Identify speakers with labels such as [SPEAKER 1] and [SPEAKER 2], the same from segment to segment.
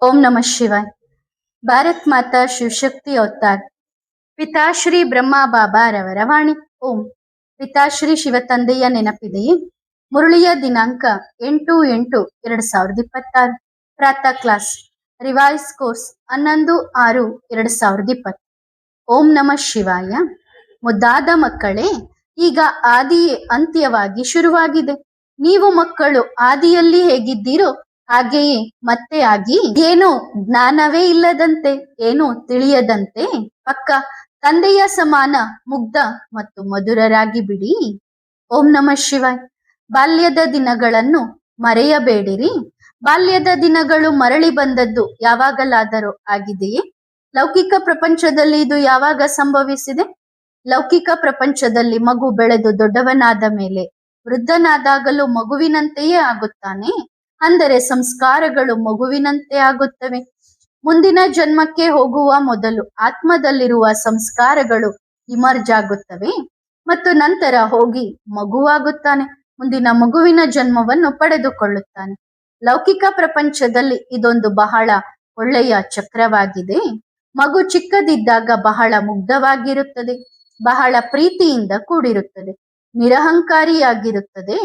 [SPEAKER 1] ಓಂ ನಮಃ ಶಿವಾಯ್. ಭಾರತ್ ಮಾತಾ ಶಿವಶಕ್ತಿ ಅವತಾರ್ ಪಿತಾಶ್ರೀ ಬ್ರಹ್ಮ ಬಾಬಾರವರ ವಾಣಿ. ಓಂ. ಪಿತಾಶ್ರೀ ಶಿವತಂದೆಯ ನೆನಪಿದೆಯೇ? ಮುರಳಿಯ ದಿನಾಂಕ 8/8/2026. ಪ್ರಾತಃ class revise course 11/6/2020. ಓಂ ನಮಃ ಶಿವಾಯ. ಮುದ್ದಾದ ಮಕ್ಕಳೇ, ಈಗ ಆದಿಯೇ ಅಂತ್ಯವಾಗಿ ಶುರುವಾಗಿದೆ. ನೀವು ಮಕ್ಕಳು ಆದಿಯಲ್ಲಿ ಹೇಗಿದ್ದೀರೋ ಹಾಗೆಯೇ ಮತ್ತೆ ಆಗಿ, ಏನೋ ಜ್ಞಾನವೇ ಇಲ್ಲದಂತೆ, ಏನೋ ತಿಳಿಯದಂತೆ, ಪಕ್ಕ ತಂದೆಯ ಸಮಾನ ಮುಗ್ಧ ಮತ್ತು ಮಧುರರಾಗಿ ಬಿಡಿ. ಓಂ ನಮಃ ಶಿವಾಯ್. ಬಾಲ್ಯದ ದಿನಗಳನ್ನು ಮರೆಯಬೇಡಿರಿ. ಬಾಲ್ಯದ ದಿನಗಳು ಮರಳಿ ಬಂದದ್ದು ಯಾವಾಗಲಾದರೂ ಆಗಿದೆಯೇ? ಲೌಕಿಕ ಪ್ರಪಂಚದಲ್ಲಿ ಇದು ಯಾವಾಗ ಸಂಭವಿಸಿದೆ? ಲೌಕಿಕ ಪ್ರಪಂಚದಲ್ಲಿ ಮಗು ಬೆಳೆದು ದೊಡ್ಡವನಾದ ಮೇಲೆ ವೃದ್ಧನಾದಾಗಲೂ ಮಗುವಿನಂತೆಯೇ ಆಗುತ್ತಾನೆ. ಅಂದರೆ ಸಂಸ್ಕಾರಗಳು ಮಗುವಿನಂತೆ ಆಗುತ್ತವೆ. ಮುಂದಿನ ಜನ್ಮಕ್ಕೆ ಹೋಗುವ ಮೊದಲು ಆತ್ಮದಲ್ಲಿರುವ ಸಂಸ್ಕಾರಗಳು ಇಮರ್ಜ್ ಆಗುತ್ತವೆ ಮತ್ತು ನಂತರ ಹೋಗಿ ಮಗುವಾಗುತ್ತಾನೆ. ಮುಂದಿನ ಮಗುವಿನ ಜನ್ಮವನ್ನು ಪಡೆದುಕೊಳ್ಳುತ್ತಾನೆ. ಲೌಕಿಕ ಪ್ರಪಂಚದಲ್ಲಿ ಇದೊಂದು ಬಹಳ ಒಳ್ಳೆಯ ಚಕ್ರವಾಗಿದೆ. ಮಗು ಚಿಕ್ಕದಿದ್ದಾಗ ಬಹಳ ಮುಗ್ಧವಾಗಿರುತ್ತದೆ, ಬಹಳ ಪ್ರೀತಿಯಿಂದ ಕೂಡಿರುತ್ತದೆ, ನಿರಹಂಕಾರಿಯಾಗಿರುತ್ತದೆ.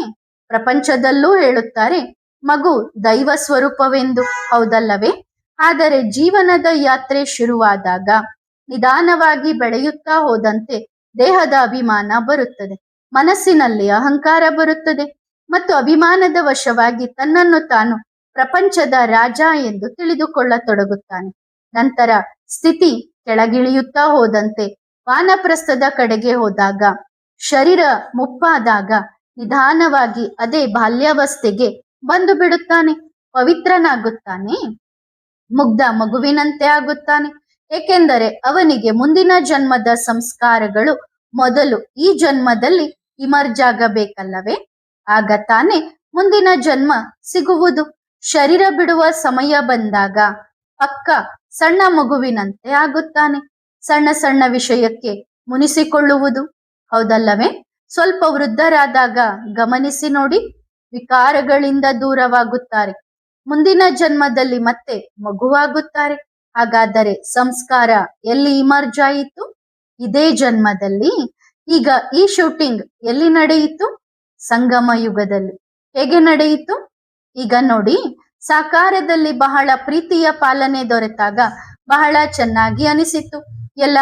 [SPEAKER 1] ಪ್ರಪಂಚದಲ್ಲೂ ಹೇಳುತ್ತಾರೆ ಮಗು ದೈವ ಸ್ವರೂಪವೆಂದು, ಹೌದಲ್ಲವೇ? ಆದರೆ ಜೀವನದ ಯಾತ್ರೆ ಶುರುವಾದಾಗ ನಿಧಾನವಾಗಿ ಬೆಳೆಯುತ್ತಾ ಹೋದಂತೆ ದೇಹದ ಅಭಿಮಾನ ಬರುತ್ತದೆ, ಮನಸ್ಸಿನಲ್ಲಿ ಅಹಂಕಾರ ಬರುತ್ತದೆ ಮತ್ತು ಅಭಿಮಾನದ ವಶವಾಗಿ ತನ್ನನ್ನು ತಾನು ಪ್ರಪಂಚದ ರಾಜ ಎಂದು ತಿಳಿದುಕೊಳ್ಳತೊಡಗುತ್ತಾನೆ. ನಂತರ ಸ್ಥಿತಿ ಕೆಳಗಿಳಿಯುತ್ತಾ ಹೋದಂತೆ ವಾನಪ್ರಸ್ಥದ ಕಡೆಗೆ ಹೋದಾಗ, ಶರೀರ ಮುಪ್ಪಾದಾಗ ನಿಧಾನವಾಗಿ ಅದೇ ಬಾಲ್ಯಾವಸ್ಥೆಗೆ ಬಂದು ಬಿಡುತ್ತಾನೆ, ಪವಿತ್ರನಾಗುತ್ತಾನೆ, ಮುಗ್ಧ ಮಗುವಿನಂತೆ ಆಗುತ್ತಾನೆ. ಏಕೆಂದರೆ ಅವನಿಗೆ ಮುಂದಿನ ಜನ್ಮದ ಸಂಸ್ಕಾರಗಳು ಮೊದಲು ಈ ಜನ್ಮದಲ್ಲಿ ಇಮರ್ಜ್ ಆಗಬೇಕಲ್ಲವೇ? ಆಗ ತಾನೇ ಮುಂದಿನ ಜನ್ಮ ಸಿಗುವುದು. ಶರೀರ ಬಿಡುವ ಸಮಯ ಬಂದಾಗ ಪಕ್ಕ ಸಣ್ಣ ಮಗುವಿನಂತೆ ಆಗುತ್ತಾನೆ. ಸಣ್ಣ ಸಣ್ಣ ವಿಷಯಕ್ಕೆ ಮುನಿಸಿಕೊಳ್ಳುವುದು, ಹೌದಲ್ಲವೇ? ಸ್ವಲ್ಪ ವೃದ್ಧರಾದಾಗ ಗಮನಿಸಿ ನೋಡಿ, ವಿಕಾರಗಳಿಂದ ದೂರವಾಗುತ್ತಾರೆ. ಮುಂದಿನ ಜನ್ಮದಲ್ಲಿ ಮತ್ತೆ ಮಗುವಾಗುತ್ತಾರೆ. ಹಾಗಾದರೆ ಸಂಸ್ಕಾರ ಎಲ್ಲಿ ಇಮರ್ಜ್ ಆಯಿತು? ಇದೇ ಜನ್ಮದಲ್ಲಿ. ಈಗ ಈ ಶೂಟಿಂಗ್ ಎಲ್ಲಿ ನಡೆಯಿತು? ಸಂಗಮ ಯುಗದಲ್ಲಿ. ಹೇಗೆ ನಡೆಯಿತು? ಈಗ ನೋಡಿ, ಸಾಕಾರದಲ್ಲಿ ಬಹಳ ಪ್ರೀತಿಯ ಪಾಲನೆ ದೊರೆತಾಗ ಬಹಳ ಚೆನ್ನಾಗಿ ಅನಿಸಿತು. ಎಲ್ಲ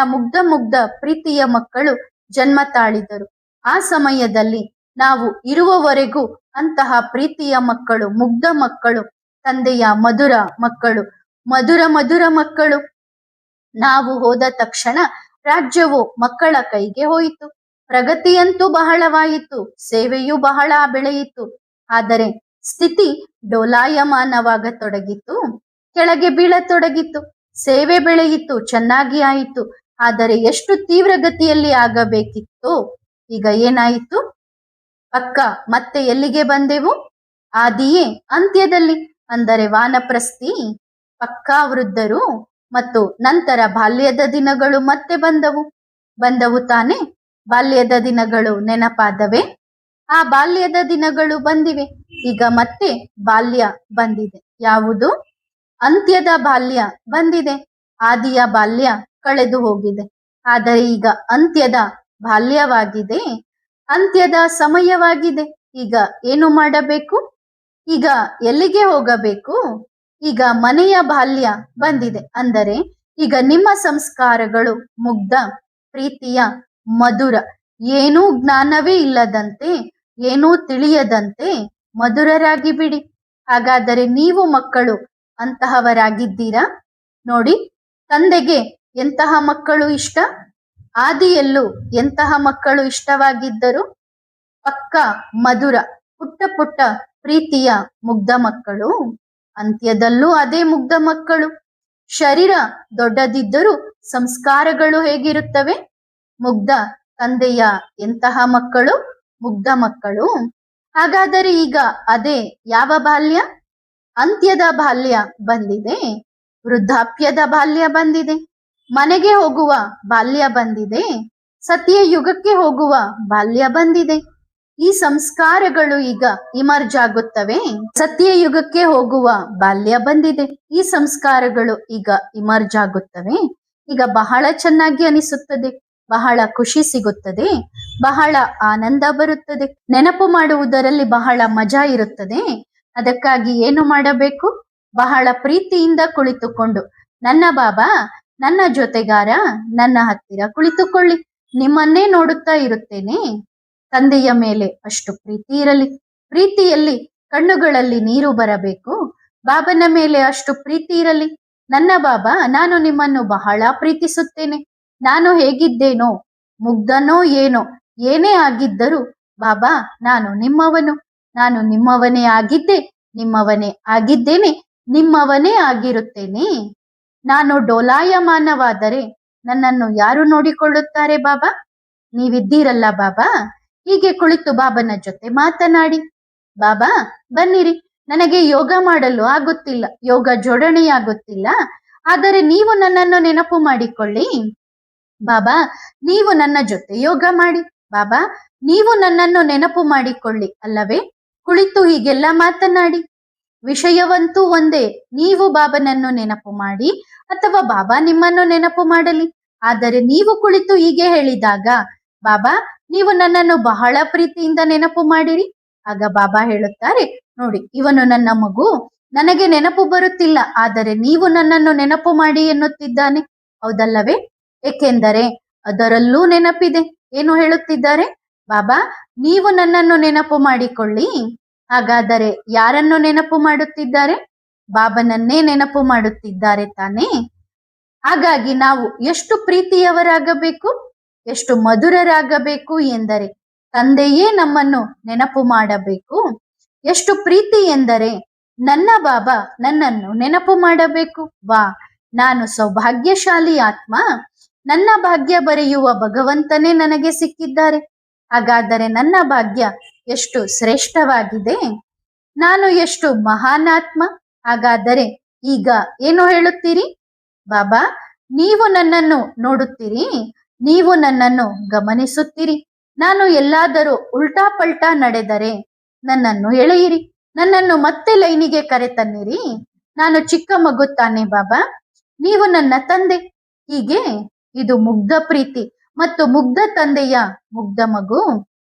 [SPEAKER 1] ಮುಗ್ಧ ಪ್ರೀತಿಯ ಮಕ್ಕಳು ಜನ್ಮ ತಾಳಿದರು. ಆ ಸಮಯದಲ್ಲಿ ನಾವು ಇರುವವರೆಗೂ ಅಂತಹ ಪ್ರೀತಿಯ ಮಕ್ಕಳು, ಮುಗ್ಧ ಮಕ್ಕಳು, ತಂದೆಯ ಮಧುರ ಮಕ್ಕಳು, ಮಧುರ ಮಕ್ಕಳು. ನಾವು ಹೋದ ತಕ್ಷಣ ರಾಜ್ಯವು ಮಕ್ಕಳ ಕೈಗೆ ಹೋಯಿತು. ಪ್ರಗತಿಯಂತೂ ಬಹಳವಾಯಿತು, ಸೇವೆಯೂ ಬಹಳ ಬೆಳೆಯಿತು. ಆದರೆ ಸ್ಥಿತಿ ಡೋಲಾಯಮಾನವಾಗತೊಡಗಿತು, ಕೆಳಗೆ ಬೀಳತೊಡಗಿತು. ಸೇವೆ ಬೆಳೆಯಿತು, ಚೆನ್ನಾಗಿ ಆಯಿತು, ಆದರೆ ಎಷ್ಟು ತೀವ್ರಗತಿಯಲ್ಲಿ ಆಗಬೇಕಿತ್ತು, ಈಗ ಏನಾಯಿತು? ಪಕ್ಕ ಮತ್ತೆ ಎಲ್ಲಿಗೆ ಬಂದೆವು? ಆದಿಯೇ ಅಂತ್ಯದಲ್ಲಿ. ಅಂದರೆ ವಾನಪ್ರಸ್ಥಿ, ಪಕ್ಕಾ ವೃದ್ಧರು ಮತ್ತು ನಂತರ ಬಾಲ್ಯದ ದಿನಗಳು ಮತ್ತೆ ಬಂದವು ತಾನೆ? ಬಾಲ್ಯದ ದಿನಗಳು ನೆನಪಾದವೇ? ಆ ಬಾಲ್ಯದ ದಿನಗಳು ಬಂದಿವೆ. ಈಗ ಮತ್ತೆ ಬಾಲ್ಯ ಬಂದಿದೆ. ಯಾವುದು? ಅಂತ್ಯದ ಬಾಲ್ಯ ಬಂದಿದೆ. ಆದಿಯ ಬಾಲ್ಯ ಕಳೆದು ಹೋಗಿದೆ. ಆದರೆ ಈಗ ಅಂತ್ಯದ ಬಾಲ್ಯವಾಗಿದೆ, ಅಂತ್ಯದ ಸಮಯವಾಗಿದೆ. ಈಗ ಏನು ಮಾಡಬೇಕು? ಈಗ ಎಲ್ಲಿಗೆ ಹೋಗಬೇಕು? ಈಗ ಮನೆಯ ಬಾಲ್ಯ ಬಂದಿದೆ. ಅಂದರೆ ಈಗ ನಿಮ್ಮ ಸಂಸ್ಕಾರಗಳು ಮುಗ್ಧ, ಪ್ರೀತಿಯ, ಮಧುರ, ಏನೂ ಜ್ಞಾನವೇ ಇಲ್ಲದಂತೆ, ಏನೂ ತಿಳಿಯದಂತೆ ಮಧುರರಾಗಿ ಬಿಡಿ. ಹಾಗಾದರೆ ನೀವು ಮಕ್ಕಳು ಅಂತಹವರಾಗಿದ್ದೀರಾ? ನೋಡಿ, ತಂದೆಗೆ ಎಂತಹ ಮಕ್ಕಳು ಇಷ್ಟ? ಆದಿಯಲ್ಲೂ ಎಂತಹ ಮಕ್ಕಳು ಇಷ್ಟವಾಗಿದ್ದರು? ಪಕ್ಕ ಮಧುರ, ಪುಟ್ಟ ಪ್ರೀತಿಯ ಮುಗ್ಧ ಮಕ್ಕಳು. ಅಂತ್ಯದಲ್ಲೂ ಅದೇ ಮುಗ್ಧ ಮಕ್ಕಳು. ಶರೀರ ದೊಡ್ಡದಿದ್ದರೂ ಸಂಸ್ಕಾರಗಳು ಹೇಗಿರುತ್ತವೆ? ಮುಗ್ಧ. ತಂದೆಯ ಎಂತಹ ಮಕ್ಕಳು? ಮುಗ್ಧ ಮಕ್ಕಳು. ಹಾಗಾದರೆ ಈಗ ಅದೇ ಯಾವ ಬಾಲ್ಯ? ಅಂತ್ಯದ ಬಾಲ್ಯ ಬಂದಿದೆ, ವೃದ್ಧಾಪ್ಯದ ಬಾಲ್ಯ ಬಂದಿದೆ, ಮನೆಗೆ ಹೋಗುವ ಬಾಲ್ಯ ಬಂದಿದೆ, ಸತ್ಯ ಯುಗಕ್ಕೆ ಹೋಗುವ ಬಾಲ್ಯ ಬಂದಿದೆ. ಈ ಸಂಸ್ಕಾರಗಳು ಈಗ ಇಮರ್ಜ್ ಆಗುತ್ತವೆ. ಸತ್ಯಯುಗಕ್ಕೆ ಹೋಗುವ ಬಾಲ್ಯ ಬಂದಿದೆ. ಈ ಸಂಸ್ಕಾರಗಳು ಈಗ ಇಮರ್ಜ್ ಆಗುತ್ತವೆ. ಈಗ ಬಹಳ ಚೆನ್ನಾಗಿ ಅನಿಸುತ್ತದೆ, ಬಹಳ ಖುಷಿ ಸಿಗುತ್ತದೆ, ಬಹಳ ಆನಂದ ಬರುತ್ತದೆ. ನೆನಪು ಮಾಡುವುದರಲ್ಲಿ ಬಹಳ ಮಜಾ ಇರುತ್ತದೆ. ಅದಕ್ಕಾಗಿ ಏನು ಮಾಡಬೇಕು? ಬಹಳ ಪ್ರೀತಿಯಿಂದ ಕುಳಿತುಕೊಂಡು, ನನ್ನ ಬಾಬಾ, ನನ್ನ ಜೊತೆಗಾರ, ನನ್ನ ಹತ್ತಿರ ಕುಳಿತುಕೊಳ್ಳಿ, ನಿಮ್ಮನ್ನೇ ನೋಡುತ್ತಾ ಇರುತ್ತೇನೆ. ತಂದೆಯ ಮೇಲೆ ಅಷ್ಟು ಪ್ರೀತಿ ಇರಲಿ. ಪ್ರೀತಿಯಲ್ಲಿ ಕಣ್ಣುಗಳಲ್ಲಿ ನೀರು ಬರಬೇಕು. ಬಾಬನ ಮೇಲೆ ಅಷ್ಟು ಪ್ರೀತಿ ಇರಲಿ. ನನ್ನ ಬಾಬಾ, ನಾನು ನಿಮ್ಮನ್ನು ಬಹಳ ಪ್ರೀತಿಸುತ್ತೇನೆ. ನಾನು ಹೇಗಿದ್ದೇನೋ, ಮುಗ್ಧನೋ ಏನೋ, ಏನೇ ಆಗಿದ್ದರೂ ಬಾಬಾ, ನಾನು ನಿಮ್ಮವನು. ನಾನು ನಿಮ್ಮವನೇ ಆಗಿದ್ದೆ, ನಿಮ್ಮವನೇ ಆಗಿದ್ದೇನೆ, ನಿಮ್ಮವನೇ ಆಗಿರುತ್ತೇನೆ. ನಾನು ಡೋಲಾಯಮಾನವಾದರೆ ನನ್ನನ್ನು ಯಾರು ನೋಡಿಕೊಳ್ಳುತ್ತಾರೆ ಬಾಬಾ? ನೀವಿದ್ದೀರಲ್ಲ ಬಾಬಾ. ಹೀಗೆ ಕುಳಿತು ಬಾಬನ ಜೊತೆ ಮಾತನಾಡಿ. ಬಾಬಾ, ಬನ್ನಿರಿ, ನನಗೆ ಯೋಗ ಮಾಡಲು ಆಗುತ್ತಿಲ್ಲ, ಯೋಗ ಜೋಡಣೆಯಾಗುತ್ತಿಲ್ಲ, ಆದರೆ ನೀವು ನನ್ನನ್ನು ನೆನಪು ಮಾಡಿಕೊಳ್ಳಿ. ಬಾಬಾ, ನೀವು ನನ್ನ ಜೊತೆ ಯೋಗ ಮಾಡಿ. ಬಾಬಾ, ನೀವು ನನ್ನನ್ನು ನೆನಪು ಮಾಡಿಕೊಳ್ಳಿ ಅಲ್ಲವೇ? ಕುಳಿತು ಹೀಗೆಲ್ಲ ಮಾತನಾಡಿ. ವಿಷಯವಂತೂ ಒಂದೇ, ನೀವು ಬಾಬನನ್ನು ನೆನಪು ಮಾಡಿ ಅಥವಾ ಬಾಬಾ ನಿಮ್ಮನ್ನು ನೆನಪು ಮಾಡಲಿ. ಆದರೆ ನೀವು ಕುಳಿತು ಹೀಗೆ ಹೇಳಿದಾಗ, ಬಾಬಾ, ನೀವು ನನ್ನನ್ನು ಬಹಳ ಪ್ರೀತಿಯಿಂದ ನೆನಪು ಮಾಡಿರಿ. ಆಗ ಬಾಬಾ ಹೇಳುತ್ತಾರೆ, ನೋಡಿ, ಇವನು ನನ್ನ ಮಗು, ನನಗೆ ನೆನಪು ಬರುತ್ತಿಲ್ಲ, ಆದರೆ ನೀವು ನನ್ನನ್ನು ನೆನಪು ಮಾಡಿ ಎನ್ನುತ್ತಿದ್ದಾನೆ. ಹೌದಲ್ಲವೇ? ಏಕೆಂದರೆ ಅದರಲ್ಲೂ ನೆನಪಿದೆ. ಏನು ಹೇಳುತ್ತಿದ್ದಾರೆ? ಬಾಬಾ, ನೀವು ನನ್ನನ್ನು ನೆನಪು ಮಾಡಿಕೊಳ್ಳಿ. ಹಾಗಾದರೆ ಯಾರನ್ನು ನೆನಪು ಮಾಡುತ್ತಿದ್ದಾರೆ? ಬಾಬನನ್ನೇ ನೆನಪು ಮಾಡುತ್ತಿದ್ದಾರೆ ತಾನೇ. ಹಾಗಾಗಿ ನಾವು ಎಷ್ಟು ಪ್ರೀತಿಯವರಾಗಬೇಕು, ಎಷ್ಟು ಮಧುರರಾಗಬೇಕು ಎಂದರೆ ತಂದೆಯೇ ನಮ್ಮನ್ನು ನೆನಪು ಮಾಡಬೇಕು. ಎಷ್ಟು ಪ್ರೀತಿ ಎಂದರೆ ನನ್ನ ಬಾಬಾ ನನ್ನನ್ನು ನೆನಪು ಮಾಡಬೇಕು. ವಾ, ನಾನು ಸೌಭಾಗ್ಯಶಾಲಿ ಆತ್ಮ, ನನ್ನ ಭಾಗ್ಯ ಬರೆಯುವ ಭಗವಂತನೇ ನನಗೆ ಸಿಕ್ಕಿದ್ದಾರೆ. ಹಾಗಾದರೆ ನನ್ನ ಭಾಗ್ಯ ಎಷ್ಟು ಶ್ರೇಷ್ಠವಾಗಿದೆ, ನಾನು ಎಷ್ಟು ಮಹಾನಾತ್ಮ. ಹಾಗಾದರೆ ಈಗ ಏನು ಹೇಳುತ್ತೀರಿ? ಬಾಬಾ, ನೀವು ನನ್ನನ್ನು ನೋಡುತ್ತೀರಿ, ನೀವು ನನ್ನನ್ನು ಗಮನಿಸುತ್ತೀರಿ. ನಾನು ಎಲ್ಲಾದರೂ ಉಲ್ಟಾ ಪಲ್ಟಾ ನಡೆದರೆ ನನ್ನನ್ನು ಎಳೆಯಿರಿ, ನನ್ನನ್ನು ಮತ್ತೆ ಲೈನಿಗೆ ಕರೆತನ್ನಿರಿ. ನಾನು ಚಿಕ್ಕ ಮಗು ತಾನೆ ಬಾಬಾ, ನೀವು ನನ್ನ ತಂದೆ. ಹೀಗೆ ಇದು ಮುಗ್ಧ ಪ್ರೀತಿ ಮತ್ತು ಮುಗ್ಧ ತಂದೆಯ ಮುಗ್ಧ ಮಗು.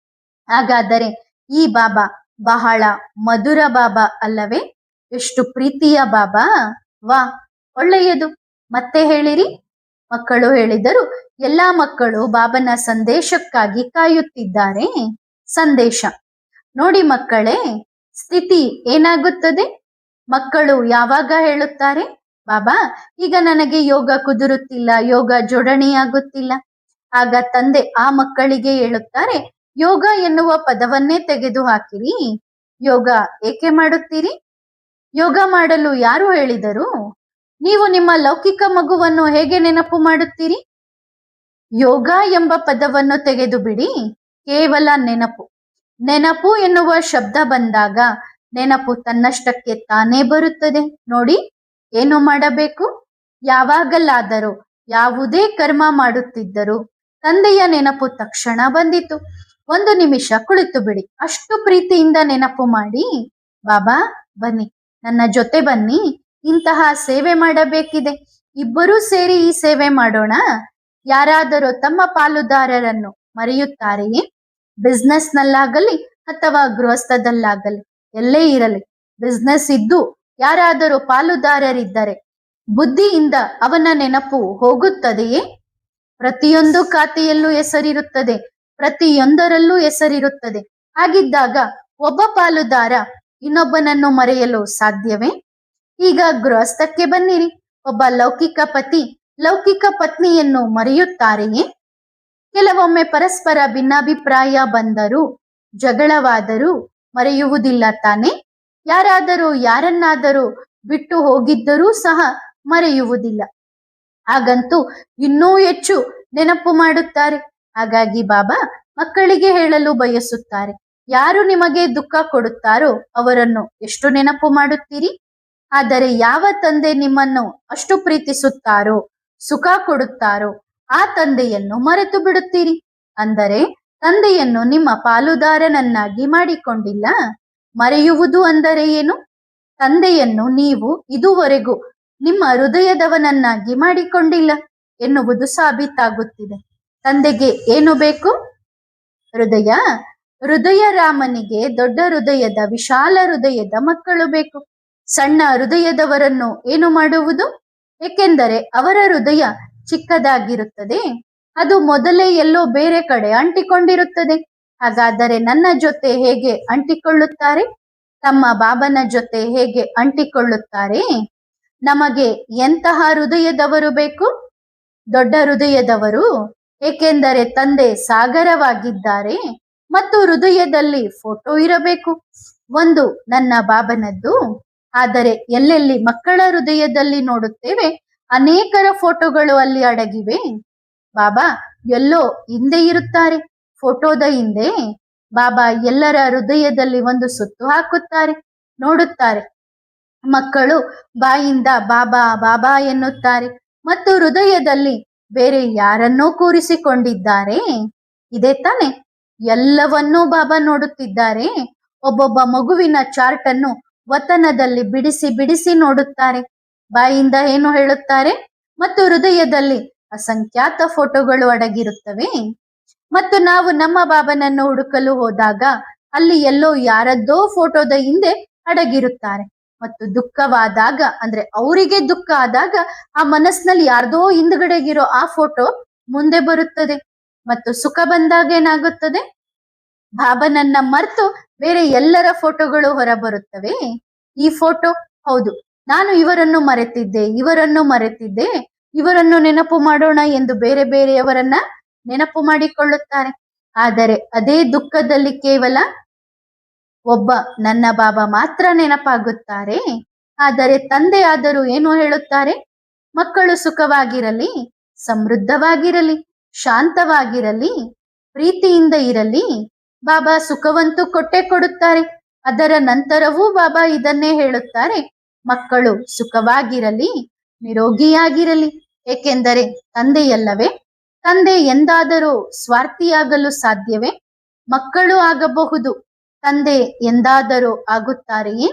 [SPEAKER 1] ಹಾಗಾದರೆ ಈ ಬಾಬಾ ಬಹಳ ಮಧುರ ಬಾಬಾ ಅಲ್ಲವೇ? ಎಷ್ಟು ಪ್ರೀತಿಯ ಬಾಬಾ. ವಾ, ಒಳ್ಳೆಯದು. ಮತ್ತೆ ಹೇಳಿರಿ. ಮಕ್ಕಳು ಹೇಳಿದರು, ಎಲ್ಲಾ ಮಕ್ಕಳು ಬಾಬನ ಸಂದೇಶಕ್ಕಾಗಿ ಕಾಯುತ್ತಿದ್ದಾರೆ. ಸಂದೇಶ ನೋಡಿ ಮಕ್ಕಳೇ, ಸ್ಥಿತಿ ಏನಾಗುತ್ತದೆ? ಮಕ್ಕಳು ಯಾವಾಗ ಹೇಳುತ್ತಾರೆ, ಬಾಬಾ, ಈಗ ನನಗೆ ಯೋಗ ಕುದುರುತ್ತಿಲ್ಲ, ಯೋಗ ಜೋಡಣೆಯಾಗುತ್ತಿಲ್ಲ. ಆಗ ತಂದೆ ಆ ಮಕ್ಕಳಿಗೆ ಹೇಳುತ್ತಾರೆ, ಯೋಗ ಎನ್ನುವ ಪದವನ್ನೇ ತೆಗೆದು ಹಾಕಿರಿ. ಯೋಗ ಏಕೆ ಮಾಡುತ್ತೀರಿ? ಯೋಗ ಮಾಡಲು ಯಾರು ಹೇಳಿದರು? ನೀವು ನಿಮ್ಮ ಲೌಕಿಕ ಮಗುವನ್ನು ಹೇಗೆ ನೆನಪು ಮಾಡುತ್ತೀರಿ? ಯೋಗ ಎಂಬ ಪದವನ್ನು ತೆಗೆದು ಬಿಡಿ. ಕೇವಲ ನೆನಪು. ನೆನಪು ಎನ್ನುವ ಶಬ್ದ ಬಂದಾಗ ನೆನಪು ತನ್ನಷ್ಟಕ್ಕೆ ತಾನೇ ಬರುತ್ತದೆ. ನೋಡಿ, ಏನು ಮಾಡಬೇಕು? ಯಾವಾಗಲಾದರೂ ಯಾವುದೇ ಕರ್ಮ ಮಾಡುತ್ತಿದ್ದರೂ ತಂದೆಯ ನೆನಪು ತಕ್ಷಣ ಬಂದಿತು. 1 ನಿಮಿಷ ಕುಳಿತು ಬಿಡಿ, ಅಷ್ಟು ಪ್ರೀತಿಯಿಂದ ನೆನಪು ಮಾಡಿ. ಬಾಬಾ, ಬನ್ನಿ, ನನ್ನ ಜೊತೆ ಬನ್ನಿ, ಇಂತಹ ಸೇವೆ ಮಾಡಬೇಕಿದೆ, ಇಬ್ಬರೂ ಸೇರಿ ಈ ಸೇವೆ ಮಾಡೋಣ. ಯಾರಾದರೂ ತಮ್ಮ ಪಾಲುದಾರರನ್ನು ಮರೆಯುತ್ತಾರೆಯೇ? ಬಿಸ್ನೆಸ್ನಲ್ಲಾಗಲಿ ಅಥವಾ ಗೃಹಸ್ಥದಲ್ಲಾಗಲಿ, ಎಲ್ಲೇ ಇರಲಿ, ಬಿಸ್ನೆಸ್ ಇದ್ದು ಯಾರಾದರೂ ಪಾಲುದಾರರಿದ್ದರೆ ಬುದ್ಧಿಯಿಂದ ಅವನ ನೆನಪು ಹೋಗುತ್ತದೆಯೇ? ಪ್ರತಿಯೊಂದು ಖಾತೆಯಲ್ಲೂ ಹೆಸರಿರುತ್ತದೆ, ಪ್ರತಿಯೊಂದರಲ್ಲೂ ಹೆಸರಿರುತ್ತದೆ. ಹಾಗಿದ್ದಾಗ ಒಬ್ಬ ಪಾಲುದಾರ ಇನ್ನೊಬ್ಬನನ್ನು ಮರೆಯಲು ಸಾಧ್ಯವೇ? ಈಗ ಗೃಹಸ್ಥಕ್ಕೆ ಬನ್ನಿರಿ. ಒಬ್ಬ ಲೌಕಿಕ ಪತಿ ಲೌಕಿಕ ಪತ್ನಿಯನ್ನು ಮರೆಯುತ್ತಾರೆಯೇ? ಕೆಲವೊಮ್ಮೆ ಪರಸ್ಪರ ಭಿನ್ನಾಭಿಪ್ರಾಯ ಬಂದರೂ, ಜಗಳವಾದರೂ ಮರೆಯುವುದಿಲ್ಲ ತಾನೆ. ಯಾರಾದರೂ ಯಾರನ್ನಾದರೂ ಬಿಟ್ಟು ಹೋಗಿದ್ದರೂ ಸಹ ಮರೆಯುವುದಿಲ್ಲ. ಹಾಗಂತೂ ಇನ್ನೂ ಹೆಚ್ಚು ನೆನಪು ಮಾಡುತ್ತಾರೆ. ಹಾಗಾಗಿ ಬಾಬಾ ಮಕ್ಕಳಿಗೆ ಹೇಳಲು ಬಯಸುತ್ತಾರೆ, ಯಾರು ನಿಮಗೆ ದುಃಖ ಕೊಡುತ್ತಾರೋ ಅವರನ್ನು ಎಷ್ಟು ನೆನಪು ಮಾಡುತ್ತೀರಿ? ಆದರೆ ಯಾವ ತಂದೆ ನಿಮ್ಮನ್ನು ಅಷ್ಟು ಪ್ರೀತಿಸುತ್ತಾರೋ, ಸುಖ ಕೊಡುತ್ತಾರೋ, ಆ ತಂದೆಯನ್ನು ಮರೆತು ಬಿಡುತ್ತೀರಿ. ಅಂದರೆ ತಂದೆಯನ್ನು ನಿಮ್ಮ ಪಾಲುದಾರನನ್ನಾಗಿ ಮಾಡಿಕೊಂಡಿಲ್ಲ. ಮರೆಯುವುದು ಅಂದರೆ ಏನು? ತಂದೆಯನ್ನು ನೀವು ಇದುವರೆಗೂ ನಿಮ್ಮ ಹೃದಯದವನನ್ನಾಗಿ ಮಾಡಿಕೊಂಡಿಲ್ಲ ಎನ್ನುವುದು ಸಾಬೀತಾಗುತ್ತಿದೆ. ತಂದೆಗೆ ಏನು ಬೇಕು? ಹೃದಯ. ಹೃದಯ ರಾಮನಿಗೆ ದೊಡ್ಡ ಹೃದಯದ, ವಿಶಾಲ ಹೃದಯದ ಮಕ್ಕಳು ಬೇಕು. ಸಣ್ಣ ಹೃದಯದವರನ್ನು ಏನು ಮಾಡುವುದು? ಏಕೆಂದರೆ ಅವರ ಹೃದಯ ಚಿಕ್ಕದಾಗಿರುತ್ತದೆ. ಅದು ಮೊದಲೇ ಎಲ್ಲೋ ಬೇರೆ ಕಡೆ ಅಂಟಿಕೊಂಡಿರುತ್ತದೆ. ಹಾಗಾದರೆ ನನ್ನ ಜೊತೆ ಹೇಗೆ ಅಂಟಿಕೊಳ್ಳುತ್ತಾರೆ? ತಮ್ಮ ಬಾಬನ ಜೊತೆ ಹೇಗೆ ಅಂಟಿಕೊಳ್ಳುತ್ತಾರೆ? ನಮಗೆ ಎಂತಹ ಹೃದಯದವರು ಬೇಕು? ದೊಡ್ಡ ಹೃದಯದವರು. ಏಕೆಂದರೆ ತಂದೆ ಸಾಗರವಾಗಿದ್ದಾರೆ ಮತ್ತು ಹೃದಯದಲ್ಲಿ ಫೋಟೋ ಇರಬೇಕು. ಒಂದು ನನ್ನ ಬಾಬನದ್ದು. ಆದರೆ ಎಲ್ಲೆಲ್ಲಿ ಮಕ್ಕಳ ಹೃದಯದಲ್ಲಿ ನೋಡುತ್ತೇವೆ, ಅನೇಕರ ಫೋಟೋಗಳು ಅಲ್ಲಿ ಅಡಗಿವೆ. ಬಾಬಾ ಎಲ್ಲೋ ಹಿಂದೆ ಇರುತ್ತಾರೆ, ಫೋಟೋದ ಹಿಂದೆ. ಬಾಬಾ ಎಲ್ಲರ ಹೃದಯದಲ್ಲಿ ಒಂದು ಸುತ್ತು ಹಾಕುತ್ತಾರೆ, ನೋಡುತ್ತಾರೆ. ಮಕ್ಕಳು ಬಾಯಿಂದ ಬಾಬಾ ಬಾಬಾ ಎನ್ನುತ್ತಾರೆ ಮತ್ತು ಹೃದಯದಲ್ಲಿ ಬೇರೆ ಯಾರನ್ನೋ ಕೂರಿಸಿಕೊಂಡಿದ್ದಾರೆ. ಇದೇ ತಾನೆ? ಎಲ್ಲವನ್ನೂ ಬಾಬಾ ನೋಡುತ್ತಿದ್ದಾರೆ. ಒಬ್ಬೊಬ್ಬ ಮಗುವಿನ ಚಾರ್ಟ್ ಅನ್ನು ವತನದಲ್ಲಿ ಬಿಡಿಸಿ ಬಿಡಿಸಿ ನೋಡುತ್ತಾರೆ. ಬಾಯಿಂದ ಏನು ಹೇಳುತ್ತಾರೆ ಮತ್ತು ಹೃದಯದಲ್ಲಿ ಅಸಂಖ್ಯಾತ ಫೋಟೋಗಳು ಅಡಗಿರುತ್ತವೆ. ಮತ್ತು ನಾವು ನಮ್ಮ ಬಾಬನನ್ನು ಹುಡುಕಲು ಹೋದಾಗ ಅಲ್ಲಿ ಎಲ್ಲೋ ಯಾರದ್ದೋ ಫೋಟೋದ ಹಿಂದೆ ಅಡಗಿರುತ್ತಾರೆ. ಮತ್ತು ದುಃಖವಾದಾಗ, ಅಂದ್ರೆ ಅವರಿಗೆ ದುಃಖ ಆದಾಗ, ಆ ಮನಸ್ಸಿನಲ್ಲಿ ಯಾರ್ದೋ ಹಿಂದ್ಗಡೆಗಿರೋ ಆ ಫೋಟೋ ಮುಂದೆ ಬರುತ್ತದೆ. ಮತ್ತು ಸುಖ ಬಂದಾಗ ಏನಾಗುತ್ತದೆ? ಬಾಬನನ್ನ ಮರೆತು ಬೇರೆ ಎಲ್ಲರ ಫೋಟೋಗಳು ಹೊರ ಬರುತ್ತವೆ. ಈ ಫೋಟೋ, ಹೌದು ನಾನು ಇವರನ್ನು ಮರೆತಿದ್ದೆ, ಇವರನ್ನು ಮರೆತಿದ್ದೆ, ಇವರನ್ನು ನೆನಪು ಮಾಡೋಣ ಎಂದು ಬೇರೆ ಬೇರೆಯವರನ್ನ ನೆನಪು ಮಾಡಿಕೊಳ್ಳುತ್ತಾರೆ. ಆದರೆ ಅದೇ ದುಃಖದಲ್ಲಿ ಕೇವಲ ಒಬ್ಬ ನನ್ನ ಬಾಬಾ ಮಾತ್ರ ನೆನಪಾಗುತ್ತಾರೆ. ಆದರೆ ತಂದೆ ಆದರೂ ಏನು ಹೇಳುತ್ತಾರೆ? ಮಕ್ಕಳು ಸುಖವಾಗಿರಲಿ, ಸಮೃದ್ಧವಾಗಿರಲಿ, ಶಾಂತವಾಗಿರಲಿ, ಪ್ರೀತಿಯಿಂದ ಇರಲಿ. ಬಾಬಾ ಸುಖವಂತೂ ಕೊಟ್ಟೆ ಕೊಡುತ್ತಾರೆ. ಅದರ ನಂತರವೂ ಬಾಬಾ ಇದನ್ನೇ ಹೇಳುತ್ತಾರೆ, ಮಕ್ಕಳು ಸುಖವಾಗಿರಲಿ, ನಿರೋಗಿಯಾಗಿರಲಿ. ಏಕೆಂದರೆ ತಂದೆಯಲ್ಲವೇ? ತಂದೆ ಎಂದಾದರೂ ಸ್ವಾರ್ಥಿಯಾಗಲು ಸಾಧ್ಯವೇ? ಮಕ್ಕಳು ಆಗಬಹುದು, ತಂದೆ ಎಂದಾದರೂ ಆಗುತ್ತಾರೆಯೇ?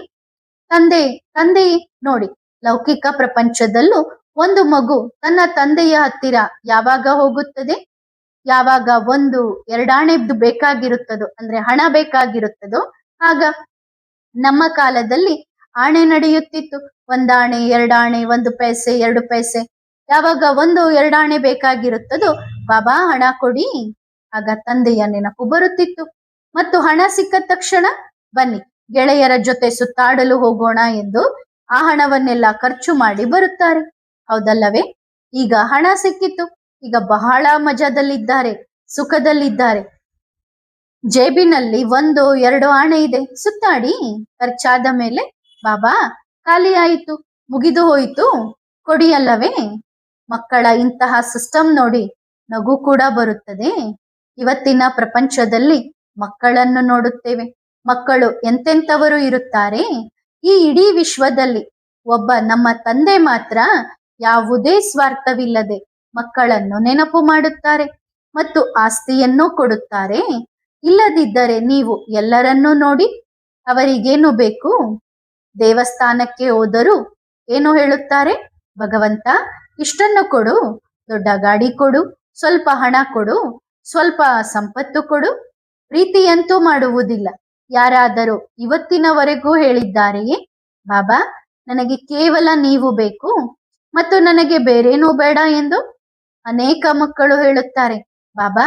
[SPEAKER 1] ತಂದೆ ನೋಡಿ, ಲೌಕಿಕ ಪ್ರಪಂಚದಲ್ಲೂ ಒಂದು ಮಗು ತನ್ನ ತಂದೆಯ ಹತ್ತಿರ ಯಾವಾಗ ಹೋಗುತ್ತದೆ? ಯಾವಾಗ 1-2 ಆಣೆದ್ದು ಬೇಕಾಗಿರುತ್ತದೋ, ಅಂದ್ರೆ ಹಣ ಬೇಕಾಗಿರುತ್ತದೋ ಆಗ. ನಮ್ಮ ಕಾಲದಲ್ಲಿ ಆಣೆ ನಡೆಯುತ್ತಿತ್ತು. 1 ಆಣೆ, 2 ಆಣೆ, 1 ಪೈಸೆ, 2 ಪೈಸೆ. ಯಾವಾಗ 1-2 ಆಣೆ ಬೇಕಾಗಿರುತ್ತದೋ, ಬಾಬಾ ಹಣ ಕೊಡಿ, ಆಗ ತಂದೆಯ ನೆನಪು ಬರುತ್ತಿತ್ತು. ಮತ್ತು ಹಣ ಸಿಕ್ಕ ತಕ್ಷಣ ಬನ್ನಿ ಗೆಳೆಯರ ಜೊತೆ ಸುತ್ತಾಡಲು ಹೋಗೋಣ ಎಂದು ಆ ಹಣವನ್ನೆಲ್ಲ ಖರ್ಚು ಮಾಡಿ ಬರುತ್ತಾರೆ. ಹೌದಲ್ಲವೇ? ಈಗ ಹಣ ಸಿಕ್ಕಿತ್ತು, ಈಗ ಬಹಳ ಮಜಾದಲ್ಲಿದ್ದಾರೆ, ಸುಖದಲ್ಲಿದ್ದಾರೆ. ಜೇಬಿನಲ್ಲಿ 1-2 ಆಣೆ ಇದೆ, ಸುತ್ತಾಡಿ. ಖರ್ಚಾದ ಮೇಲೆ ಬಾಬಾ ಖಾಲಿ ಆಯಿತು, ಮುಗಿದು ಹೋಯಿತು, ಕೊಡಿ ಅಲ್ಲವೇ? ಮಕ್ಕಳ ಇಂತಹ ಸಿಸ್ಟಮ್ ನೋಡಿ ನಗು ಕೂಡ ಬರುತ್ತದೆ. ಇವತ್ತಿನ ಪ್ರಪಂಚದಲ್ಲಿ ಮಕ್ಕಳನ್ನು ನೋಡುತ್ತೇವೆ. ಮಕ್ಕಳು ಎಂತೆಂಥವರು ಇರುತ್ತಾರೆ. ಈ ಇಡೀ ವಿಶ್ವದಲ್ಲಿ ಒಬ್ಬ ನಮ್ಮ ತಂದೆ ಮಾತ್ರ ಯಾವುದೇ ಸ್ವಾರ್ಥವಿಲ್ಲದೆ ಮಕ್ಕಳನ್ನು ನೆನಪು ಮಾಡುತ್ತಾರೆ ಮತ್ತು ಆಸ್ತಿಯನ್ನು ಕೊಡುತ್ತಾರೆ. ಇಲ್ಲದಿದ್ದರೆ ನೀವು ಎಲ್ಲರನ್ನೂ ನೋಡಿ, ಅವರಿಗೇನು ಬೇಕು? ದೇವಸ್ಥಾನಕ್ಕೆ ಹೋದರೂ ಏನು ಹೇಳುತ್ತಾರೆ? ಭಗವಂತ ಇಷ್ಟನ್ನು ಕೊಡು, ದೊಡ್ಡ ಗಾಡಿ ಕೊಡು, ಸ್ವಲ್ಪ ಹಣ ಕೊಡು, ಸ್ವಲ್ಪ ಸಂಪತ್ತು ಕೊಡು. ಪ್ರೀತಿಯಂತೂ ಮಾಡುವುದಿಲ್ಲ. ಯಾರಾದರೂ ಇವತ್ತಿನವರೆಗೂ ಹೇಳಿದ್ದಾರೆಯೇ, ಬಾಬಾ ನನಗೆ ಕೇವಲ ನೀವು ಬೇಕು ಮತ್ತು ನನಗೆ ಬೇರೇನೂ ಬೇಡ ಎಂದು? ಅನೇಕ ಮಕ್ಕಳು ಹೇಳುತ್ತಾರೆ, ಬಾಬಾ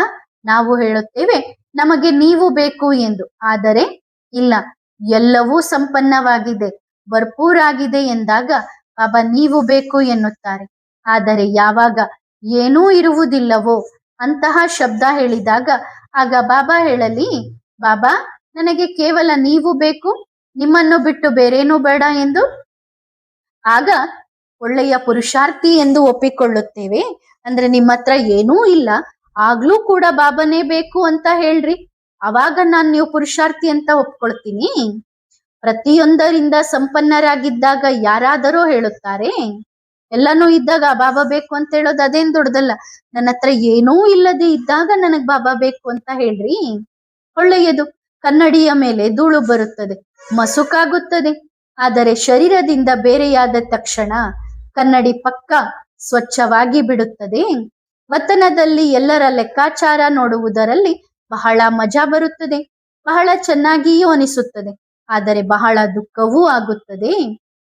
[SPEAKER 1] ನಾವು ಹೇಳುತ್ತೇವೆ ನಮಗೆ ನೀವು ಬೇಕು ಎಂದು. ಆದರೆ ಇಲ್ಲ, ಎಲ್ಲವೂ ಸಂಪನ್ನವಾಗಿದೆ, ಭರ್ಪೂರಾಗಿದೆ ಎಂದಾಗ ಬಾಬಾ ನೀವು ಬೇಕು ಎನ್ನುತ್ತಾರೆ. ಆದರೆ ಯಾವಾಗ ಏನೂ ಇರುವುದಿಲ್ಲವೋ ಅಂತಹ ಶಬ್ದ ಹೇಳಿದಾಗ ಆಗ ಬಾಬಾ ಹೇಳಲಿ, ಬಾಬಾ ನನಗೆ ಕೇವಲ ನೀವು ಬೇಕು, ನಿಮ್ಮನ್ನು ಬಿಟ್ಟು ಬೇರೇನೂ ಬೇಡ ಎಂದು. ಆಗ ಒಳ್ಳೆಯ ಪುರುಷಾರ್ಥಿ ಎಂದು ಒಪ್ಪಿಕೊಳ್ಳುತ್ತೇವೆ. ಅಂದ್ರೆ ನಿಮ್ಮ ಹತ್ರ ಏನೂ ಇಲ್ಲ, ಆಗ್ಲೂ ಕೂಡ ಬಾಬಾನೇ ಬೇಕು ಅಂತ ಹೇಳ್ರಿ, ಅವಾಗ ನೀವು ಪುರುಷಾರ್ಥಿ ಅಂತ ಒಪ್ಕೊಳ್ತೀನಿ. ಪ್ರತಿಯೊಂದರಿಂದ ಸಂಪನ್ನರಾಗಿದ್ದಾಗ ಯಾರಾದರೂ ಹೇಳುತ್ತಾರೆ, ಎಲ್ಲಾನು ಇದ್ದಾಗ ಬಾಬಾ ಬೇಕು ಅಂತ ಹೇಳೋದು ಅದೇನ್ ದೊಡ್ಡದಲ್ಲ. ನನ್ನ ಹತ್ರ ಏನೂ ಇಲ್ಲದೆ ಇದ್ದಾಗ ನನಗ್ ಬಾಬಾ ಬೇಕು ಅಂತ ಹೇಳ್ರಿ, ಒಳ್ಳೆಯದು. ಕನ್ನಡಿಯ ಮೇಲೆ ಧೂಳು ಬರುತ್ತದೆ, ಮಸುಕಾಗುತ್ತದೆ. ಆದರೆ ಶರೀರದಿಂದ ಬೇರೆಯಾದ ತಕ್ಷಣ ಕನ್ನಡಿ ಪಕ್ಕ ಸ್ವಚ್ಛವಾಗಿ ಬಿಡುತ್ತದೆ. ವತನದಲ್ಲಿ ಎಲ್ಲರ ಲೆಕ್ಕಾಚಾರ ನೋಡುವುದರಲ್ಲಿ ಬಹಳ ಮಜಾ ಬರುತ್ತದೆ, ಬಹಳ ಚೆನ್ನಾಗಿಯೂ ಅನಿಸುತ್ತದೆ. ಆದರೆ ಬಹಳ ದುಃಖವೂ ಆಗುತ್ತದೆ.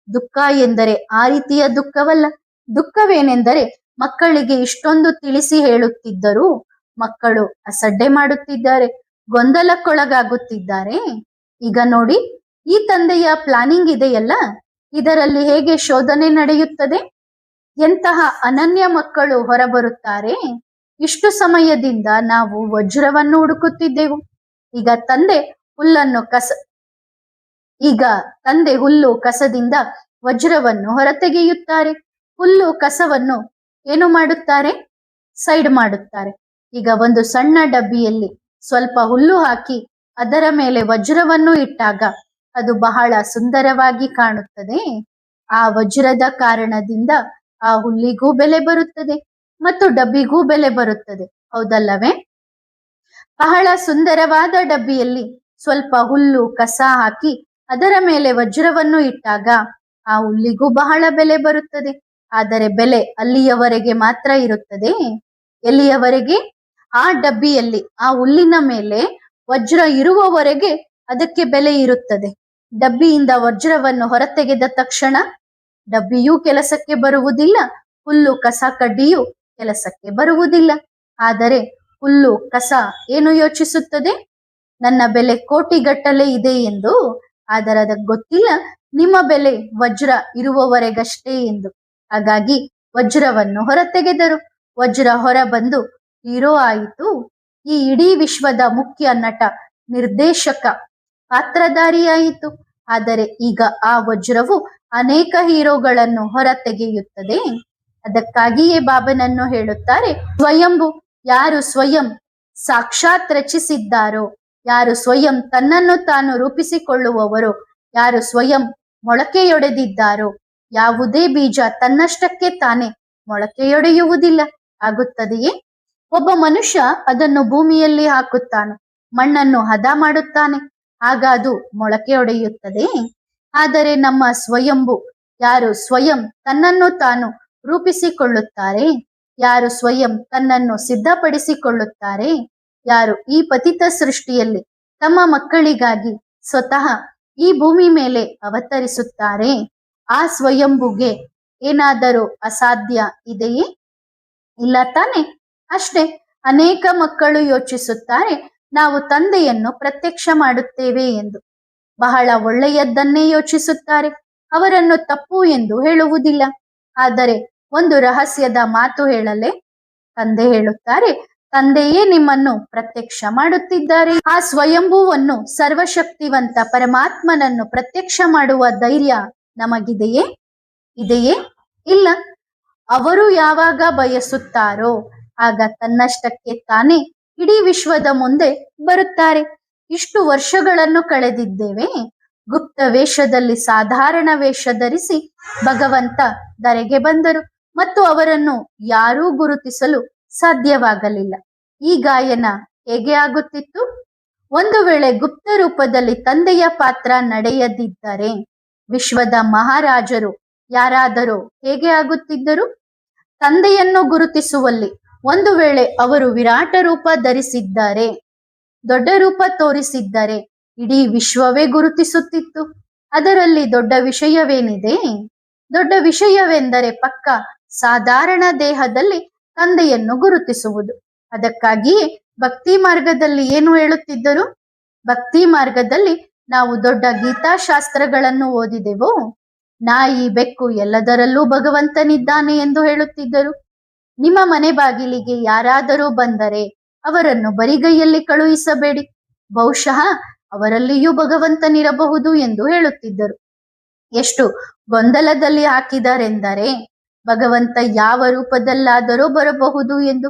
[SPEAKER 1] ದುಃಖ ಎಂದರೆ ಆ ರೀತಿಯ ದುಃಖವಲ್ಲ. ದುಃಖವೇನೆಂದರೆ ಮಕ್ಕಳಿಗೆ ಇಷ್ಟೊಂದು ತಿಳಿಸಿ ಹೇಳುತ್ತಿದ್ದರೂ ಮಕ್ಕಳು ಅಸಡ್ಡೆ ಮಾಡುತ್ತಿದ್ದಾರೆ, ಗೊಂದಲಕ್ಕೊಳಗಾಗುತ್ತಿದ್ದಾರೆ. ಈಗ ನೋಡಿ, ಈ ತಂದೆಯ ಪ್ಲಾನಿಂಗ್ ಇದೆಯಲ್ಲ, ಇದರಲ್ಲಿ ಹೇಗೆ ಶೋಧನೆ ನಡೆಯುತ್ತದೆ. ಎಂತಹ ಅನನ್ಯ ಮಕ್ಕಳು ಹೊರಬರುತ್ತಾರೆ. ಇಷ್ಟು ಸಮಯದಿಂದ ನಾವು ವಜ್ರವನ್ನು ಹುಡುಕುತ್ತಿದ್ದೆವು. ಈಗ ತಂದೆ ಹುಲ್ಲು ಕಸದಿಂದ ವಜ್ರವನ್ನು ಹೊರತೆಗೆಯುತ್ತಾರೆ. ಹುಲ್ಲು ಕಸವನ್ನು ಏನು ಮಾಡುತ್ತಾರೆ? ಸೈಡ್ ಮಾಡುತ್ತಾರೆ. ಈಗ ಒಂದು ಸಣ್ಣ ಡಬ್ಬಿಯಲ್ಲಿ ಸ್ವಲ್ಪ ಹುಲ್ಲು ಹಾಕಿ ಅದರ ಮೇಲೆ ವಜ್ರವನ್ನು ಇಟ್ಟಾಗ ಅದು ಬಹಳ ಸುಂದರವಾಗಿ ಕಾಣುತ್ತದೆ. ಆ ವಜ್ರದ ಕಾರಣದಿಂದ ಆ ಹುಲ್ಲಿಗೂ ಬೆಲೆ ಬರುತ್ತದೆ ಮತ್ತು ಡಬ್ಬಿಗೂ ಬೆಲೆ ಬರುತ್ತದೆ, ಹೌದಲ್ಲವೇ? ಬಹಳ ಸುಂದರವಾದ ಡಬ್ಬಿಯಲ್ಲಿ ಸ್ವಲ್ಪ ಹುಲ್ಲು ಕಸ ಹಾಕಿ ಅದರ ಮೇಲೆ ವಜ್ರವನ್ನು ಇಟ್ಟಾಗ ಆ ಹುಲ್ಲಿಗೂ ಬಹಳ ಬೆಲೆ ಬರುತ್ತದೆ. ಆದರೆ ಬೆಲೆ ಅಲ್ಲಿಯವರೆಗೆ ಮಾತ್ರ ಇರುತ್ತದೆ. ಎಲ್ಲಿಯವರೆಗೆ? ಆ ಡಬ್ಬಿಯಲ್ಲಿ ಆ ಹುಲ್ಲಿನ ಮೇಲೆ ವಜ್ರ ಇರುವವರೆಗೆ ಅದಕ್ಕೆ ಬೆಲೆ ಇರುತ್ತದೆ. ಡಬ್ಬಿಯಿಂದ ವಜ್ರವನ್ನು ಹೊರತೆಗೆದ ತಕ್ಷಣ ಡಬ್ಬಿಯೂ ಕೆಲಸಕ್ಕೆ ಬರುವುದಿಲ್ಲ, ಹುಲ್ಲು ಕಸ ಕಡ್ಡಿಯೂ ಕೆಲಸಕ್ಕೆ ಬರುವುದಿಲ್ಲ. ಆದರೆ ಹುಲ್ಲು ಕಸ ಏನು ಯೋಚಿಸುತ್ತದೆ? ನನ್ನ ಬೆಲೆ ಕೋಟಿಗಟ್ಟಲೆ ಇದೆ ಎಂದು. ಆದರೆ ಅದಕ್ಕೆ ಗೊತ್ತಿಲ್ಲ ನಿಮ್ಮ ಬೆಲೆ ವಜ್ರ ಇರುವವರೆಗಷ್ಟೇ ಎಂದು. ಹಾಗಾಗಿ ವಜ್ರವನ್ನು ಹೊರತೆಗೆದರು. ವಜ್ರ ಹೊರ ಬಂದು ಹೀರೋ ಆಯಿತು. ಈ ಇಡೀ ವಿಶ್ವದ ಮುಖ್ಯ ನಟ, ನಿರ್ದೇಶಕ, ಪಾತ್ರಧಾರಿಯಾಯಿತು. ಆದರೆ ಈಗ ಆ ವಜ್ರವು ಅನೇಕ ಹೀರೋಗಳನ್ನು ಹೊರತೆಗೆಯುತ್ತದೆ. ಅದಕ್ಕಾಗಿಯೇ ಬಾಬನನ್ನು ಹೇಳುತ್ತಾರೆ, ಸ್ವಯಂಭು. ಯಾರು ಸ್ವಯಂ ಸಾಕ್ಷಾತ್ ರಚಿಸಿದ್ದಾರೋ, ಯಾರು ಸ್ವಯಂ ತನ್ನನ್ನು ತಾನು ರೂಪಿಸಿಕೊಳ್ಳುವವರೋ, ಯಾರು ಸ್ವಯಂ ಮೊಳಕೆಯೊಡೆದಿದ್ದಾರೋ, ಯಾವುದೇ ಬೀಜ ತನ್ನಷ್ಟಕ್ಕೆ ತಾನೇ ಮೊಳಕೆಯೊಡೆಯುವುದಿಲ್ಲ. ಆಗುತ್ತದೆಯೇ? ಒಬ್ಬ ಮನುಷ್ಯ ಅದನ್ನು ಭೂಮಿಯಲ್ಲಿ ಹಾಕುತ್ತಾನೆ, ಮಣ್ಣನ್ನು ಹದ ಮಾಡುತ್ತಾನೆ, ಆಗ ಅದು ಮೊಳಕೆಯೊಡೆಯುತ್ತದೆ. ಆದರೆ ನಮ್ಮ ಸ್ವಯಂಭು, ಯಾರು ಸ್ವಯಂ ತನ್ನನ್ನು ತಾನು ರೂಪಿಸಿಕೊಳ್ಳುತ್ತಾರೆ, ಯಾರು ಸ್ವಯಂ ತನ್ನನ್ನು ಸಿದ್ಧಪಡಿಸಿಕೊಳ್ಳುತ್ತಾರೆ, ಯಾರು ಈ ಪತಿತ ಸೃಷ್ಟಿಯಲ್ಲಿ ತಮ್ಮ ಮಕ್ಕಳಿಗಾಗಿ ಸ್ವತಃ ಈ ಭೂಮಿ ಮೇಲೆ ಅವತರಿಸುತ್ತಾರೆ, ಆ ಸ್ವಯಂಭುಗೆ ಏನಾದರೂ ಅಸಾಧ್ಯ ಇದೆಯೇ? ಇಲ್ಲ ತಾನೆ? ಅಷ್ಟೇ. ಅನೇಕ ಮಕ್ಕಳು ಯೋಚಿಸುತ್ತಾರೆ, ನಾವು ತಂದೆಯನ್ನು ಪ್ರತ್ಯಕ್ಷ ಮಾಡುತ್ತೇವೆ ಎಂದು. ಬಹಳ ಒಳ್ಳೆಯದನ್ನೇ ಯೋಚಿಸುತ್ತಾರೆ, ಅವರನ್ನು ತಪ್ಪು ಎಂದು ಹೇಳುವುದಿಲ್ಲ. ಆದರೆ ಒಂದು ರಹಸ್ಯದ ಮಾತು ಹೇಳಲೆ? ತಂದೆ ಹೇಳುತ್ತಾರೆ, ತಂದೆಯೇ ನಿಮ್ಮನ್ನು ಪ್ರತ್ಯಕ್ಷ ಮಾಡುತ್ತಿದ್ದಾರೆ. ಆ ಸ್ವಯಂಭೂವನ್ನು, ಸರ್ವಶಕ್ತಿವಂತ ಪರಮಾತ್ಮನನ್ನು ಪ್ರತ್ಯಕ್ಷ ಮಾಡುವ ಧೈರ್ಯ ನಮಗಿದೆಯೇ? ಇದೆಯೇ? ಇಲ್ಲ. ಅವರು ಯಾವಾಗ ಬಯಸುತ್ತಾರೋ ಆಗ ತನ್ನಷ್ಟಕ್ಕೆ ತಾನೇ ಇಡೀ ವಿಶ್ವದ ಮುಂದೆ ಬರುತ್ತಾರೆ. ಇಷ್ಟು ವರ್ಷಗಳನ್ನು ಕಳೆದಿದ್ದೇವೆ. ಗುಪ್ತ ವೇಷದಲ್ಲಿ ಸಾಧಾರಣ ವೇಷ ಧರಿಸಿ ಭಗವಂತ ಧರೆಗೆ ಬಂದರು ಮತ್ತು ಅವರನ್ನು ಯಾರೂ ಗುರುತಿಸಲು ಸಾಧ್ಯವಾಗಲಿಲ್ಲ. ಈ ಗಾಯನ ಹೇಗೆ ಆಗುತ್ತಿತ್ತು? ಒಂದು ವೇಳೆ ಗುಪ್ತ ರೂಪದಲ್ಲಿ ತಂದೆಯ ಪಾತ್ರ ನಡೆಯದಿದ್ದರೆ ವಿಶ್ವದ ಮಹಾರಾಜರು ಯಾರಾದರೂ ಹೇಗೆ ಆಗುತ್ತಿದ್ದರು? ತಂದೆಯನ್ನು ಗುರುತಿಸುವಲ್ಲಿ ಒಂದು ವೇಳೆ ಅವರು ವಿರಾಟ ರೂಪ ಧರಿಸಿದ್ದಾರೆ, ದೊಡ್ಡ ರೂಪ ತೋರಿಸಿದ್ದರೆ ಇಡೀ ವಿಶ್ವವೇ ಗುರುತಿಸುತ್ತಿತ್ತು. ಅದರಲ್ಲಿ ದೊಡ್ಡ ವಿಷಯವೇನಿದೆ? ದೊಡ್ಡ ವಿಷಯವೆಂದರೆ ಪಕ್ಕ ಸಾಧಾರಣ ದೇಹದಲ್ಲಿ ತಂದೆಯನ್ನು ಗುರುತಿಸುವುದು. ಅದಕ್ಕಾಗಿಯೇ ಭಕ್ತಿ ಮಾರ್ಗದಲ್ಲಿ ಏನು ಹೇಳುತ್ತಿದ್ದರು? ಭಕ್ತಿ ಮಾರ್ಗದಲ್ಲಿ ನಾವು ದೊಡ್ಡ ಗೀತಾಶಾಸ್ತ್ರಗಳನ್ನು ಓದಿದೆವು. ನಾಯಿ, ಬೆಕ್ಕು ಎಲ್ಲದರಲ್ಲೂ ಭಗವಂತನಿದ್ದಾನೆ ಎಂದು ಹೇಳುತ್ತಿದ್ದರು. ನಿಮ್ಮ ಮನೆ ಬಾಗಿಲಿಗೆ ಯಾರಾದರೂ ಬಂದರೆ ಅವರನ್ನು ಬರಿಗೈಯಲ್ಲಿ ಕಳುಹಿಸಬೇಡಿ, ಬಹುಶಃ ಅವರಲ್ಲಿಯೂ ಭಗವಂತನಿರಬಹುದು ಎಂದು ಹೇಳುತ್ತಿದ್ದರು. ಎಷ್ಟು ಗೊಂದಲದಲ್ಲಿ ಹಾಕಿದರೆಂದರೆ ಭಗವಂತ ಯಾವ ರೂಪದಲ್ಲಾದರೂ ಬರಬಹುದು ಎಂದು.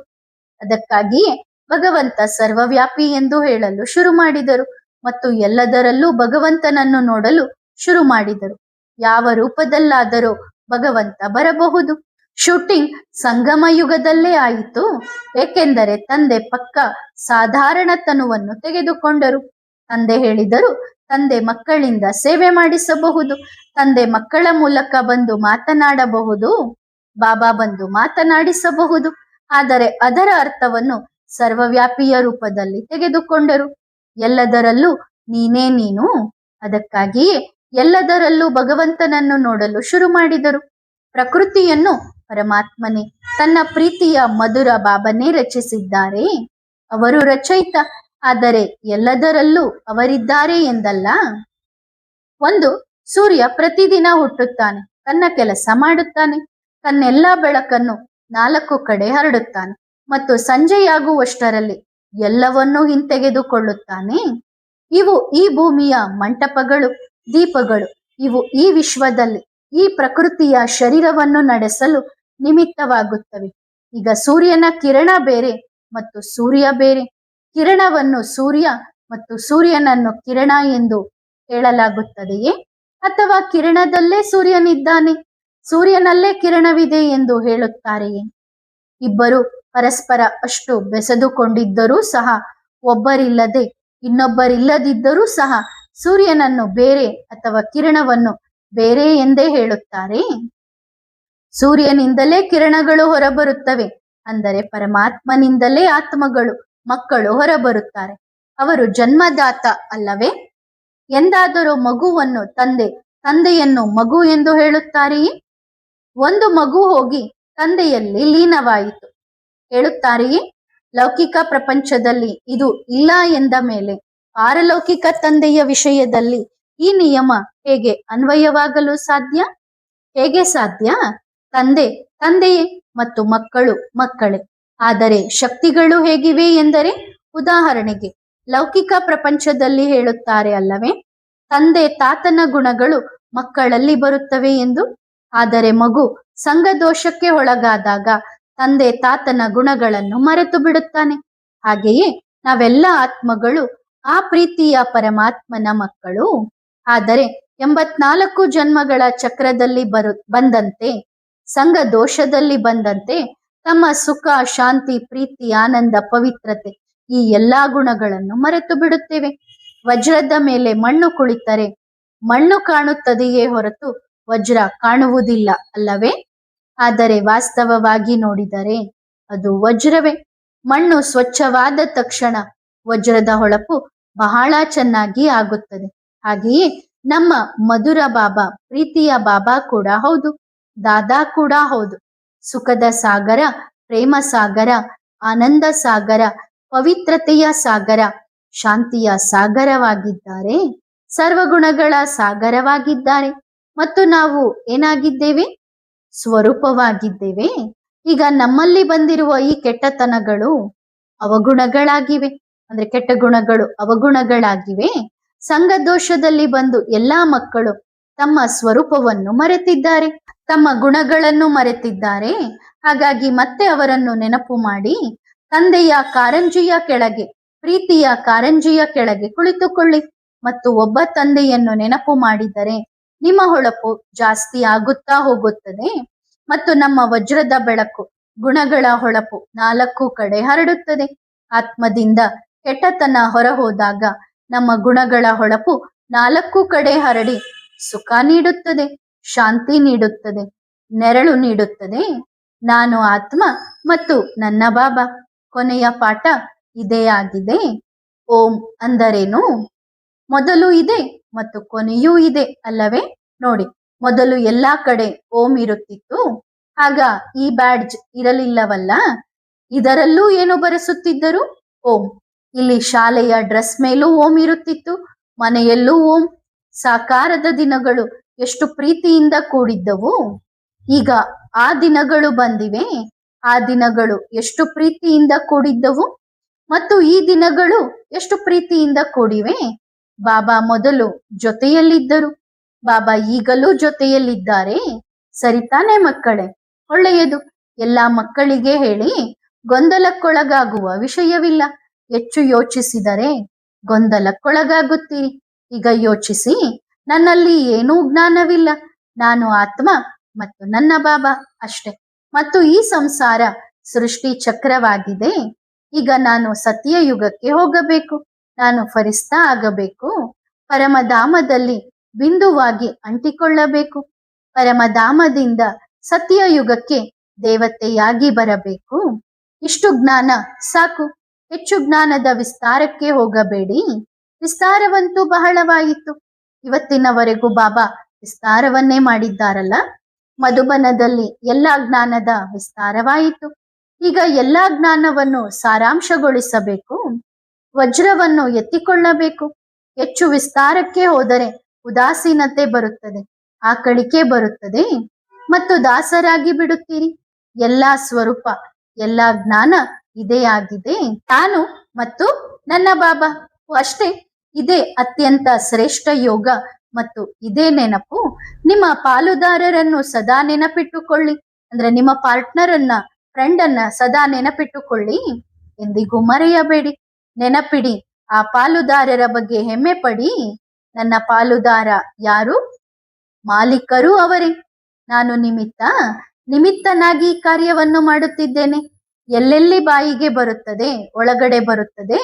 [SPEAKER 1] ಅದಕ್ಕಾಗಿಯೇ ಭಗವಂತ ಸರ್ವವ್ಯಾಪಿ ಎಂದು ಹೇಳಲು ಶುರು ಮಾಡಿದರು ಮತ್ತು ಎಲ್ಲದರಲ್ಲೂ ಭಗವಂತನನ್ನು ನೋಡಲು ಶುರು ಮಾಡಿದರು. ಯಾವ ರೂಪದಲ್ಲಾದರೂ ಭಗವಂತ ಬರಬಹುದು. ಶೂಟಿಂಗ್ ಸಂಗಮ ಯುಗದಲ್ಲೇ ಆಯಿತು, ಏಕೆಂದರೆ ತಂದೆ ಪಕ್ಕ ಸಾಧಾರಣ ತನುವನ್ನು ತೆಗೆದುಕೊಂಡರು. ತಂದೆ ಹೇಳಿದರು, ತಂದೆ ಮಕ್ಕಳಿಂದ ಸೇವೆ ಮಾಡಿಸಬಹುದು, ತಂದೆ ಮಕ್ಕಳ ಮೂಲಕ ಬಂದು ಮಾತನಾಡಬಹುದು, ಬಾಬಾ ಬಂದು ಮಾತನಾಡಿಸಬಹುದು. ಆದರೆ ಅದರ ಅರ್ಥವನ್ನು ಸರ್ವವ್ಯಾಪಿಯ ರೂಪದಲ್ಲಿ ತೆಗೆದುಕೊಂಡರು. ಎಲ್ಲದರಲ್ಲೂ ನೀನೇ ನೀನು. ಅದಕ್ಕಾಗಿಯೇ ಎಲ್ಲದರಲ್ಲೂ ಭಗವಂತನನ್ನು ನೋಡಲು ಶುರು ಮಾಡಿದರು. ಪ್ರಕೃತಿಯನ್ನು ಪರಮಾತ್ಮನೇ ತನ್ನ ಪ್ರೀತಿಯ ಮಧುರ ಬಾಬನೇ ರಚಿಸಿದ್ದಾರೆ. ಅವರು ರಚಯಿತ, ಆದರೆ ಎಲ್ಲದರಲ್ಲೂ ಅವರಿದ್ದಾರೆ ಎಂದಲ್ಲ. ಒಂದು ಸೂರ್ಯ ಪ್ರತಿದಿನ ಹುಟ್ಟುತ್ತಾನೆ, ತನ್ನ ಕೆಲಸ ಮಾಡುತ್ತಾನೆ, ತನ್ನೆಲ್ಲ ಬೆಳಕನ್ನು 4 ಕಡೆ ಹರಡುತ್ತಾನೆ ಮತ್ತು ಸಂಜೆಯಾಗುವಷ್ಟರಲ್ಲಿ ಎಲ್ಲವನ್ನೂ ಹಿಂತೆಗೆದುಕೊಳ್ಳುತ್ತಾನೆ. ಇವು ಈ ಭೂಮಿಯ ಮಂಟಪಗಳು, ದೀಪಗಳು. ಇವು ಈ ವಿಶ್ವದಲ್ಲಿ ಈ ಪ್ರಕೃತಿಯ ಶರೀರವನ್ನು ನಡೆಸಲು ನಿಮಿತ್ತವಾಗುತ್ತವೆ. ಈಗ ಸೂರ್ಯನ ಕಿರಣ ಬೇರೆ ಮತ್ತು ಸೂರ್ಯ ಬೇರೆ. ಕಿರಣವನ್ನು ಸೂರ್ಯ ಮತ್ತು ಸೂರ್ಯನನ್ನು ಕಿರಣ ಎಂದು ಹೇಳಲಾಗುತ್ತದೆಯೇ? ಅಥವಾ ಕಿರಣದಲ್ಲೇ ಸೂರ್ಯನಿದ್ದಾನೆ, ಸೂರ್ಯನಲ್ಲೇ ಕಿರಣವಿದೆ ಎಂದು ಹೇಳುತ್ತಾರೆಯೇ? ಇಬ್ಬರು ಪರಸ್ಪರ ಅಷ್ಟು ಬೆಸೆದುಕೊಂಡಿದ್ದರೂ ಸಹ, ಒಬ್ಬರಿಲ್ಲದೆ ಇನ್ನೊಬ್ಬರಿಲ್ಲದಿದ್ದರೂ ಸಹ ಸೂರ್ಯನನ್ನು ಬೇರೆ ಅಥವಾ ಕಿರಣವನ್ನು ಬೇರೆ ಎಂದೇ ಹೇಳುತ್ತಾರೆ. ಸೂರ್ಯನಿಂದಲೇ ಕಿರಣಗಳು ಹೊರಬರುತ್ತವೆ, ಅಂದರೆ ಪರಮಾತ್ಮನಿಂದಲೇ ಆತ್ಮಗಳು, ಮಕ್ಕಳು ಹೊರಬರುತ್ತಾರೆ. ಅವರು ಜನ್ಮದಾತ ಅಲ್ಲವೇ? ಎಂದಾದರೂ ಮಗುವನ್ನು ತಂದೆಯನ್ನು ಮಗು ಎಂದು ಹೇಳುತ್ತಾರೆಯೇ? ಒಂದು ಮಗು ಹೋಗಿ ತಂದೆಯಲ್ಲಿ ಲೀನವಾಯಿತು ಹೇಳುತ್ತಾರೆಯೇ? ಲೌಕಿಕ ಪ್ರಪಂಚದಲ್ಲಿ ಇದು ಇಲ್ಲ ಎಂದ ಮೇಲೆ ಪಾರಲೌಕಿಕ ತಂದೆಯ ವಿಷಯದಲ್ಲಿ ಈ ನಿಯಮ ಹೇಗೆ ಅನ್ವಯವಾಗಲು ಸಾಧ್ಯ? ಹೇಗೆ ಸಾಧ್ಯ? ತಂದೆಯೇ ಮತ್ತು ಮಕ್ಕಳು ಮಕ್ಕಳೇ. ಆದರೆ ಶಕ್ತಿಗಳು ಹೇಗಿವೆ ಎಂದರೆ, ಉದಾಹರಣೆಗೆ ಲೌಕಿಕ ಪ್ರಪಂಚದಲ್ಲಿ ಹೇಳುತ್ತಾರೆ ಅಲ್ಲವೇ, ತಂದೆ ತಾತನ ಗುಣಗಳು ಮಕ್ಕಳಲ್ಲಿ ಬರುತ್ತವೆ ಎಂದು. ಆದರೆ ಮಗು ಸಂಘದೋಷಕ್ಕೆ ಒಳಗಾದಾಗ ತಂದೆ ತಾತನ ಗುಣಗಳನ್ನು ಮರೆತು ಬಿಡುತ್ತಾನೆ. ಹಾಗೆಯೇ ನಾವೆಲ್ಲ ಆತ್ಮಗಳು ಆ ಪ್ರೀತಿಯ ಪರಮಾತ್ಮನ ಮಕ್ಕಳು. ಆದರೆ 84 ಜನ್ಮಗಳ ಚಕ್ರದಲ್ಲಿ ಬಂದಂತೆ, ಸಂಘ ದೋಷದಲ್ಲಿ ಬಂದಂತೆ ತಮ್ಮ ಸುಖ, ಶಾಂತಿ, ಪ್ರೀತಿ, ಆನಂದ, ಪವಿತ್ರತೆ ಈ ಎಲ್ಲಾ ಗುಣಗಳನ್ನು ಮರೆತು ಬಿಡುತ್ತೇವೆ. ವಜ್ರದ ಮೇಲೆ ಮಣ್ಣು ಕುಳಿತರೆ ಮಣ್ಣು ಕಾಣುತ್ತದೆಯೇ ಹೊರತು ವಜ್ರ ಕಾಣುವುದಿಲ್ಲ ಅಲ್ಲವೇ? ಆದರೆ ವಾಸ್ತವವಾಗಿ ನೋಡಿದರೆ ಅದು ವಜ್ರವೇ. ಮಣ್ಣು ಸ್ವಚ್ಛವಾದ ತಕ್ಷಣ ವಜ್ರದ ಹೊಳಪು ಬಹಳ ಚೆನ್ನಾಗಿ ಆಗುತ್ತದೆ. ಹಾಗೆಯೇ ನಮ್ಮ ಮಧುರ ಬಾಬಾ ಪ್ರೀತಿಯ ಬಾಬಾ ಕೂಡ ಹೌದು, ದಾದಾ ಕೂಡ ಹೌದು. ಸುಖದ ಸಾಗರ, ಪ್ರೇಮ ಸಾಗರ, ಆನಂದ ಸಾಗರ, ಪವಿತ್ರತೆಯ ಸಾಗರ, ಶಾಂತಿಯ ಸಾಗರವಾಗಿದ್ದಾರೆ, ಸರ್ವಗುಣಗಳ ಸಾಗರವಾಗಿದ್ದಾರೆ. ಮತ್ತು ನಾವು ಏನಾಗಿದ್ದೇವೆ? ಸ್ವರೂಪವಾಗಿದ್ದೇವೆ. ಈಗ ನಮ್ಮಲ್ಲಿ ಬಂದಿರುವ ಈ ಕೆಟ್ಟತನಗಳು ಅವಗುಣಗಳಾಗಿವೆ, ಅಂದ್ರೆ ಕೆಟ್ಟ ಗುಣಗಳು ಅವಗುಣಗಳಾಗಿವೆ. ಸಂಘ ದೋಷದಲ್ಲಿ ಬಂದು ಎಲ್ಲಾ ಮಕ್ಕಳು ತಮ್ಮ ಸ್ವರೂಪವನ್ನು ಮರೆತಿದ್ದಾರೆ, ತಮ್ಮ ಗುಣಗಳನ್ನು ಮರೆತಿದ್ದಾರೆ. ಹಾಗಾಗಿ ಮತ್ತೆ ಅವರನ್ನು ನೆನಪು ಮಾಡಿ ತಂದೆಯ ಕಾರಂಜಿಯ ಕೆಳಗೆ, ಪ್ರೀತಿಯ ಕಾರಂಜಿಯ ಕೆಳಗೆ ಕುಳಿತುಕೊಳ್ಳಿ ಮತ್ತು ಒಬ್ಬ ತಂದೆಯನ್ನು ನೆನಪು ಮಾಡಿದರೆ ನಿಮ್ಮ ಹೊಳಪು ಜಾಸ್ತಿ ಆಗುತ್ತಾ ಹೋಗುತ್ತದೆ ಮತ್ತು ನಮ್ಮ ವಜ್ರದ ಬೆಳಕು, ಗುಣಗಳ ಹೊಳಪು 4 ಕಡೆ ಹರಡುತ್ತದೆ. ಆತ್ಮದಿಂದ ಕೆಟ್ಟತನ ಹೊರ ಹೋದಾಗ ನಮ್ಮ ಗುಣಗಳ ಹೊಳಪು 4 ಕಡೆ ಹರಡಿ ಸುಖ ನೀಡುತ್ತದೆ, ಶಾಂತಿ ನೀಡುತ್ತದೆ, ನೆರಳು ನೀಡುತ್ತದೆ. ನಾನು ಆತ್ಮ ಮತ್ತು ನನ್ನ ಬಾಬಾ. ಕೊನೆಯ ಪಾಠ ಇದೇ ಆಗಿದೆ. ಓಂ ಅಂದರೇನು? ಮೊದಲು ಇದೆ ಮತ್ತು ಕೊನೆಯೂ ಇದೆ ಅಲ್ಲವೇ? ನೋಡಿ, ಮೊದಲು ಎಲ್ಲಾ ಕಡೆ ಓಂ ಇರುತ್ತಿತ್ತು, ಆಗ ಈ ಬ್ಯಾಡ್ಜ್ ಇರಲಿಲ್ಲವಲ್ಲ. ಇದರಲ್ಲೂ ಏನು ಬರೆಸುತ್ತಿದ್ದರು? ಓಂ. ಇಲ್ಲಿ ಶಾಲೆಯ ಡ್ರೆಸ್ ಮೇಲೂ ಓಂ ಇರುತ್ತಿತ್ತು, ಮನೆಯಲ್ಲೂ ಓಂ. ಸಾಕಾರದ ದಿನಗಳು ಎಷ್ಟು ಪ್ರೀತಿಯಿಂದ ಕೂಡಿದ್ದವು. ಈಗ ಆ ದಿನಗಳು ಬಂದಿವೆ. ಆ ದಿನಗಳು ಎಷ್ಟು ಪ್ರೀತಿಯಿಂದ ಕೂಡಿದ್ದವು ಮತ್ತು ಈ ದಿನಗಳು ಎಷ್ಟು ಪ್ರೀತಿಯಿಂದ ಕೂಡಿವೆ. ಬಾಬಾ ಮೊದಲು ಜೊತೆಯಲ್ಲಿದ್ದರು, ಬಾಬಾ ಈಗಲೂ ಜೊತೆಯಲ್ಲಿದ್ದಾರೆ. ಸರಿತಾನೆ ಮಕ್ಕಳೇ? ಒಳ್ಳೆಯದು. ಎಲ್ಲಾ ಮಕ್ಕಳಿಗೆ ಹೇಳಿ, ಗೊಂದಲಕ್ಕೊಳಗಾಗುವ ವಿಷಯವಿಲ್ಲ. ಹೆಚ್ಚು ಯೋಚಿಸಿದರೆ ಗೊಂದಲಕ್ಕೊಳಗಾಗುತ್ತೀರಿ. ಈಗ ಯೋಚಿಸಿ, ನನ್ನಲ್ಲಿ ಏನೂ ಜ್ಞಾನವಿಲ್ಲ, ನಾನು ಆತ್ಮ ಮತ್ತು ನನ್ನ ಬಾಬಾ ಅಷ್ಟೇ. ಮತ್ತು ಈ ಸಂಸಾರ ಸೃಷ್ಟಿ ಚಕ್ರವಾಗಿದೆ. ಈಗ ನಾನು ಸತ್ಯಯುಗಕ್ಕೆ ಹೋಗಬೇಕು. ನಾನು ಫರಿಸ್ತಾ ಆಗಬೇಕು. ಪರಮಧಾಮದಲ್ಲಿ ಬಿಂದುವಾಗಿ ಅಂಟಿಕೊಳ್ಳಬೇಕು. ಪರಮಧಾಮದಿಂದ ಸತ್ಯಯುಗಕ್ಕೆ ದೇವತೆಯಾಗಿ ಬರಬೇಕು. ಇಷ್ಟು ಜ್ಞಾನ ಸಾಕು. ಹೆಚ್ಚು ಜ್ಞಾನದ ವಿಸ್ತಾರಕ್ಕೆ ಹೋಗಬೇಡಿ. ವಿಸ್ತಾರವಂತೂ ಬಹಳವಾಯಿತು. ಇವತ್ತಿನವರೆಗೂ ಬಾಬಾ ವಿಸ್ತಾರವನ್ನೇ ಮಾಡಿದ್ದಾರಲ್ಲ. ಮಧುಬನದಲ್ಲಿ ಎಲ್ಲಾ ಜ್ಞಾನದ ವಿಸ್ತಾರವಾಯಿತು. ಈಗ ಎಲ್ಲಾ ಜ್ಞಾನವನ್ನು ಸಾರಾಂಶಗೊಳಿಸಬೇಕು. ವಜ್ರವನ್ನು ಎತ್ತಿಕೊಳ್ಳಬೇಕು. ಹೆಚ್ಚು ವಿಸ್ತಾರಕ್ಕೆ ಹೋದರೆ ಉದಾಸೀನತೆ ಬರುತ್ತದೆ, ಆಕಳಿಕೆ ಬರುತ್ತದೆ ಮತ್ತು ದಾಸರಾಗಿ ಬಿಡುತ್ತೀರಿ. ಎಲ್ಲಾ ಸ್ವರೂಪ, ಎಲ್ಲಾ ಜ್ಞಾನ ಇದೇ ಆಗಿದೆ. ನಾನು ಮತ್ತು ನನ್ನ ಬಾಬಾ ಅಷ್ಟೇ. ಇದೇ ಅತ್ಯಂತ ಶ್ರೇಷ್ಠ ಯೋಗ ಮತ್ತು ಇದೇ ನೆನಪು. ನಿಮ್ಮ ಪಾಲುದಾರರನ್ನು ಸದಾ ನೆನಪಿಟ್ಟುಕೊಳ್ಳಿ. ಅಂದ್ರೆ ನಿಮ್ಮ ಪಾರ್ಟ್ನರ್ ಅನ್ನ, ಫ್ರೆಂಡ್ ಅನ್ನ ಸದಾ ನೆನಪಿಟ್ಟುಕೊಳ್ಳಿ. ಎಂದಿಗೂ ಮರೆಯಬೇಡಿ. ನೆನಪಿಡಿ. ಆ ಪಾಲುದಾರರ ಬಗ್ಗೆ ಹೆಮ್ಮೆ ಪಡಿ. ನನ್ನ ಪಾಲುದಾರ ಯಾರು? ಮಾಲೀಕರು ಅವರೇ. ನಾನು ನಿಮಿತ್ತನಾಗಿ ಕಾರ್ಯವನ್ನು ಮಾಡುತ್ತಿದ್ದೇನೆ. ಎಲ್ಲೆಲ್ಲಿ ಬಾಯಿಗೆ ಬರುತ್ತದೆ, ಒಳಗಡೆ ಬರುತ್ತದೆ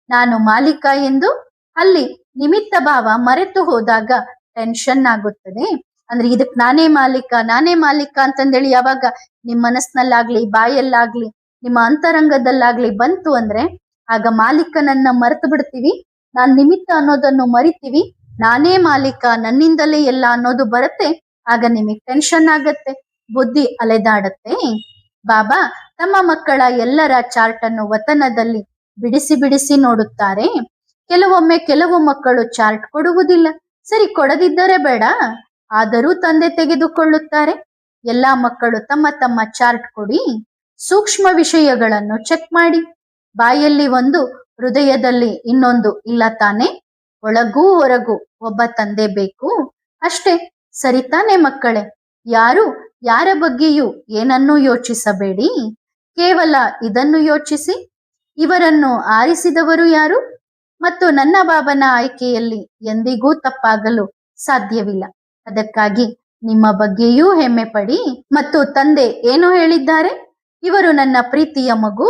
[SPEAKER 1] ನಾನು ಮಾಲೀಕ ಎಂದು, ಅಲ್ಲಿ ನಿಮಿತ್ತ ಭಾವ ಮರೆತು ಹೋದಾಗ ಟೆನ್ಷನ್ ಆಗುತ್ತದೆ. ಅಂದ್ರೆ ಇದಕ್ ನಾನೇ ಮಾಲೀಕ ಅಂತಂದೇಳಿ ಯಾವಾಗ ನಿಮ್ ಮನಸ್ಸಿನಲ್ಲಾಗ್ಲಿ, ಬಾಯಲ್ಲಾಗ್ಲಿ, ನಿಮ್ಮ ಅಂತರಂಗದಲ್ಲಾಗ್ಲಿ ಬಂತು ಅಂದ್ರೆ ಆಗ ಮಾಲೀಕನನ್ನ ಮರೆತು ಬಿಡ್ತೀವಿ. ನಾನ್ ನಿಮಿತ್ತ ಅನ್ನೋದನ್ನು ಮರಿತೀವಿ. ನಾನೇ ಮಾಲೀಕ, ನನ್ನಿಂದಲೇ ಎಲ್ಲ ಅನ್ನೋದು ಬರುತ್ತೆ. ಆಗ ನಿಮಗ್ ಟೆನ್ಷನ್ ಆಗತ್ತೆ, ಬುದ್ಧಿ ಅಲೆದಾಡತ್ತೆ. ಬಾಬಾ ತಮ್ಮ ಮಕ್ಕಳ ಎಲ್ಲರ ಚಾರ್ಟ್ ಅನ್ನು ವತನದಲ್ಲಿ ಬಿಡಿಸಿ ಬಿಡಿಸಿ ನೋಡುತ್ತಾರೆ. ಕೆಲವು ಮಕ್ಕಳು ಚಾರ್ಟ್ ಕೊಡುವುದಿಲ್ಲ. ಸರಿ, ಕೊಡದಿದ್ದರೆ ಬೇಡ, ಆದರೂ ತಂದೆ ತೆಗೆದುಕೊಳ್ಳುತ್ತಾರೆ. ಎಲ್ಲಾ ಮಕ್ಕಳು ತಮ್ಮ ತಮ್ಮ ಚಾರ್ಟ್ ಕೊಡಿ. ಸೂಕ್ಷ್ಮ ವಿಷಯಗಳನ್ನು ಚೆಕ್ ಮಾಡಿ. ಬಾಯಲ್ಲಿ ಒಂದು, ಹೃದಯದಲ್ಲಿ ಇನ್ನೊಂದು ಇಲ್ಲ ತಾನೆ? ಒಳಗೂ ಹೊರಗೂ ಒಬ್ಬ ತಂದೆ ಬೇಕು ಅಷ್ಟೇ. ಸರಿ ತಾನೆ ಮಕ್ಕಳೇ? ಯಾರ ಬಗ್ಗೆಯೂ ಏನನ್ನೂ ಯೋಚಿಸಬೇಡಿ. ಕೇವಲ ಇದನ್ನು ಯೋಚಿಸಿ, ಇವರನ್ನು ಆರಿಸಿದವರು ಯಾರು ಮತ್ತು ನನ್ನ ಬಾಬನ ಆಯ್ಕೆಯಲ್ಲಿ ಎಂದಿಗೂ ತಪ್ಪಾಗಲು ಸಾಧ್ಯವಿಲ್ಲ. ಅದಕ್ಕಾಗಿ ನಿಮ್ಮ ಬಗ್ಗೆಯೂ ಹೆಮ್ಮೆ ಪಡಿ. ಮತ್ತು ತಂದೆ ಏನು ಹೇಳಿದ್ದಾರೆ? ಇವರು ನನ್ನ ಪ್ರೀತಿಯ ಮಗು,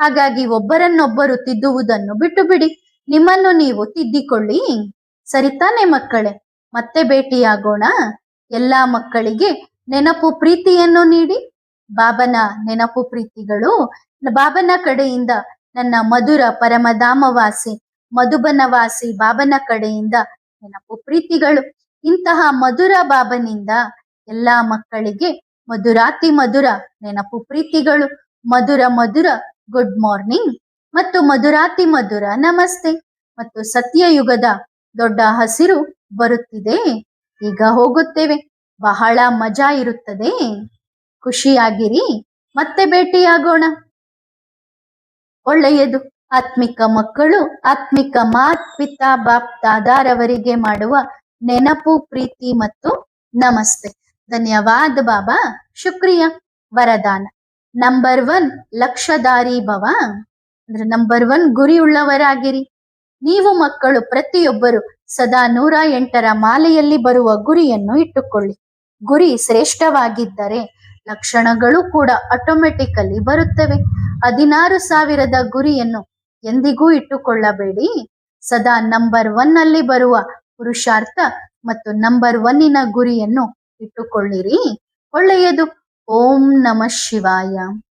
[SPEAKER 1] ಹಾಗಾಗಿ ಒಬ್ಬರನ್ನೊಬ್ಬರು ತಿದ್ದುವುದನ್ನು ಬಿಟ್ಟು ಬಿಡಿ. ನಿಮ್ಮನ್ನು ನೀವು ತಿದ್ದಿಕೊಳ್ಳಿ. ಸರಿತಾನೆ ಮಕ್ಕಳೇ? ಮತ್ತೆ ಭೇಟಿಯಾಗೋಣ. ಎಲ್ಲಾ ಮಕ್ಕಳಿಗೆ ನೆನಪು ಪ್ರೀತಿಯನ್ನು ನೀಡಿ. ಬಾಬನ ನೆನಪು ಪ್ರೀತಿಗಳು ಬಾಬನ ಕಡೆಯಿಂದ, ನನ್ನ ಮಧುರ ಪರಮಧಾಮವಾಸಿ ಮಧುಬನವಾಸಿ ಬಾಬನ ಕಡೆಯಿಂದ ನೆನಪು ಪ್ರೀತಿಗಳು. ಇಂತಹ ಮಧುರ ಬಾಬನಿಂದ ಎಲ್ಲಾ ಮಕ್ಕಳಿಗೆ ಮಧುರಾತಿ ಮಧುರ ನೆನಪು ಪ್ರೀತಿಗಳು. ಮಧುರ ಗುಡ್ ಮಾರ್ನಿಂಗ್ ಮತ್ತು ಮಧುರಾತಿ ಮಧುರ ನಮಸ್ತೆ. ಮತ್ತು ಸತ್ಯಯುಗದ ದೊಡ್ಡ ಹಸಿರು ಬರುತ್ತಿದೆ. ಈಗ ಹೋಗುತ್ತೇವೆ. ಬಹಳ ಮಜಾ ಇರುತ್ತದೆ. ಖುಷಿಯಾಗಿರಿ. ಮತ್ತೆ ಭೇಟಿಯಾಗೋಣ. ಒಳ್ಳೆಯದು. ಆತ್ಮಿಕ ಮಕ್ಕಳು ಆತ್ಮಿಕ ಮಾತ್ ಪಿತಾ ಬಾಪ್ ದಾದಾರವರಿಗೆ ಮಾಡುವ ನೆನಪು ಪ್ರೀತಿ ಮತ್ತು ನಮಸ್ತೆ. ಧನ್ಯವಾದ ಬಾಬಾ. ಶುಕ್ರಿಯಾ. ವರದಾನ ನಂಬರ್ 1 ಲಕ್ಷಧಾರಿ ಭವ. ಅಂದ್ರೆ ನಂಬರ್ 1 ಗುರಿಯುಳ್ಳವರಾಗಿರಿ. ನೀವು ಮಕ್ಕಳು ಪ್ರತಿಯೊಬ್ಬರು ಸದಾ 108ರ ಮಾಲೆಯಲ್ಲಿ ಬರುವ ಗುರಿಯನ್ನು ಇಟ್ಟುಕೊಳ್ಳಿ. ಗುರಿ ಶ್ರೇಷ್ಠವಾಗಿದ್ದರೆ ಲಕ್ಷಣಗಳು ಕೂಡ ಆಟೋಮೆಟಿಕಲಿ ಬರುತ್ತವೆ. 16,000ದ ಗುರಿಯನ್ನು ಎಂದಿಗೂ ಇಟ್ಟುಕೊಳ್ಳಬೇಡಿ. ಸದಾ ನಂಬರ್ 1 ಅಲ್ಲಿ ಬರುವ ಪುರುಷಾರ್ಥ ಮತ್ತು ನಂಬರ್ 1ನ ಗುರಿಯನ್ನು ಇಟ್ಟುಕೊಳ್ಳಿರಿ. ಒಳ್ಳೆಯದು. ಓಂ ನಮಃ ಶಿವಾಯ.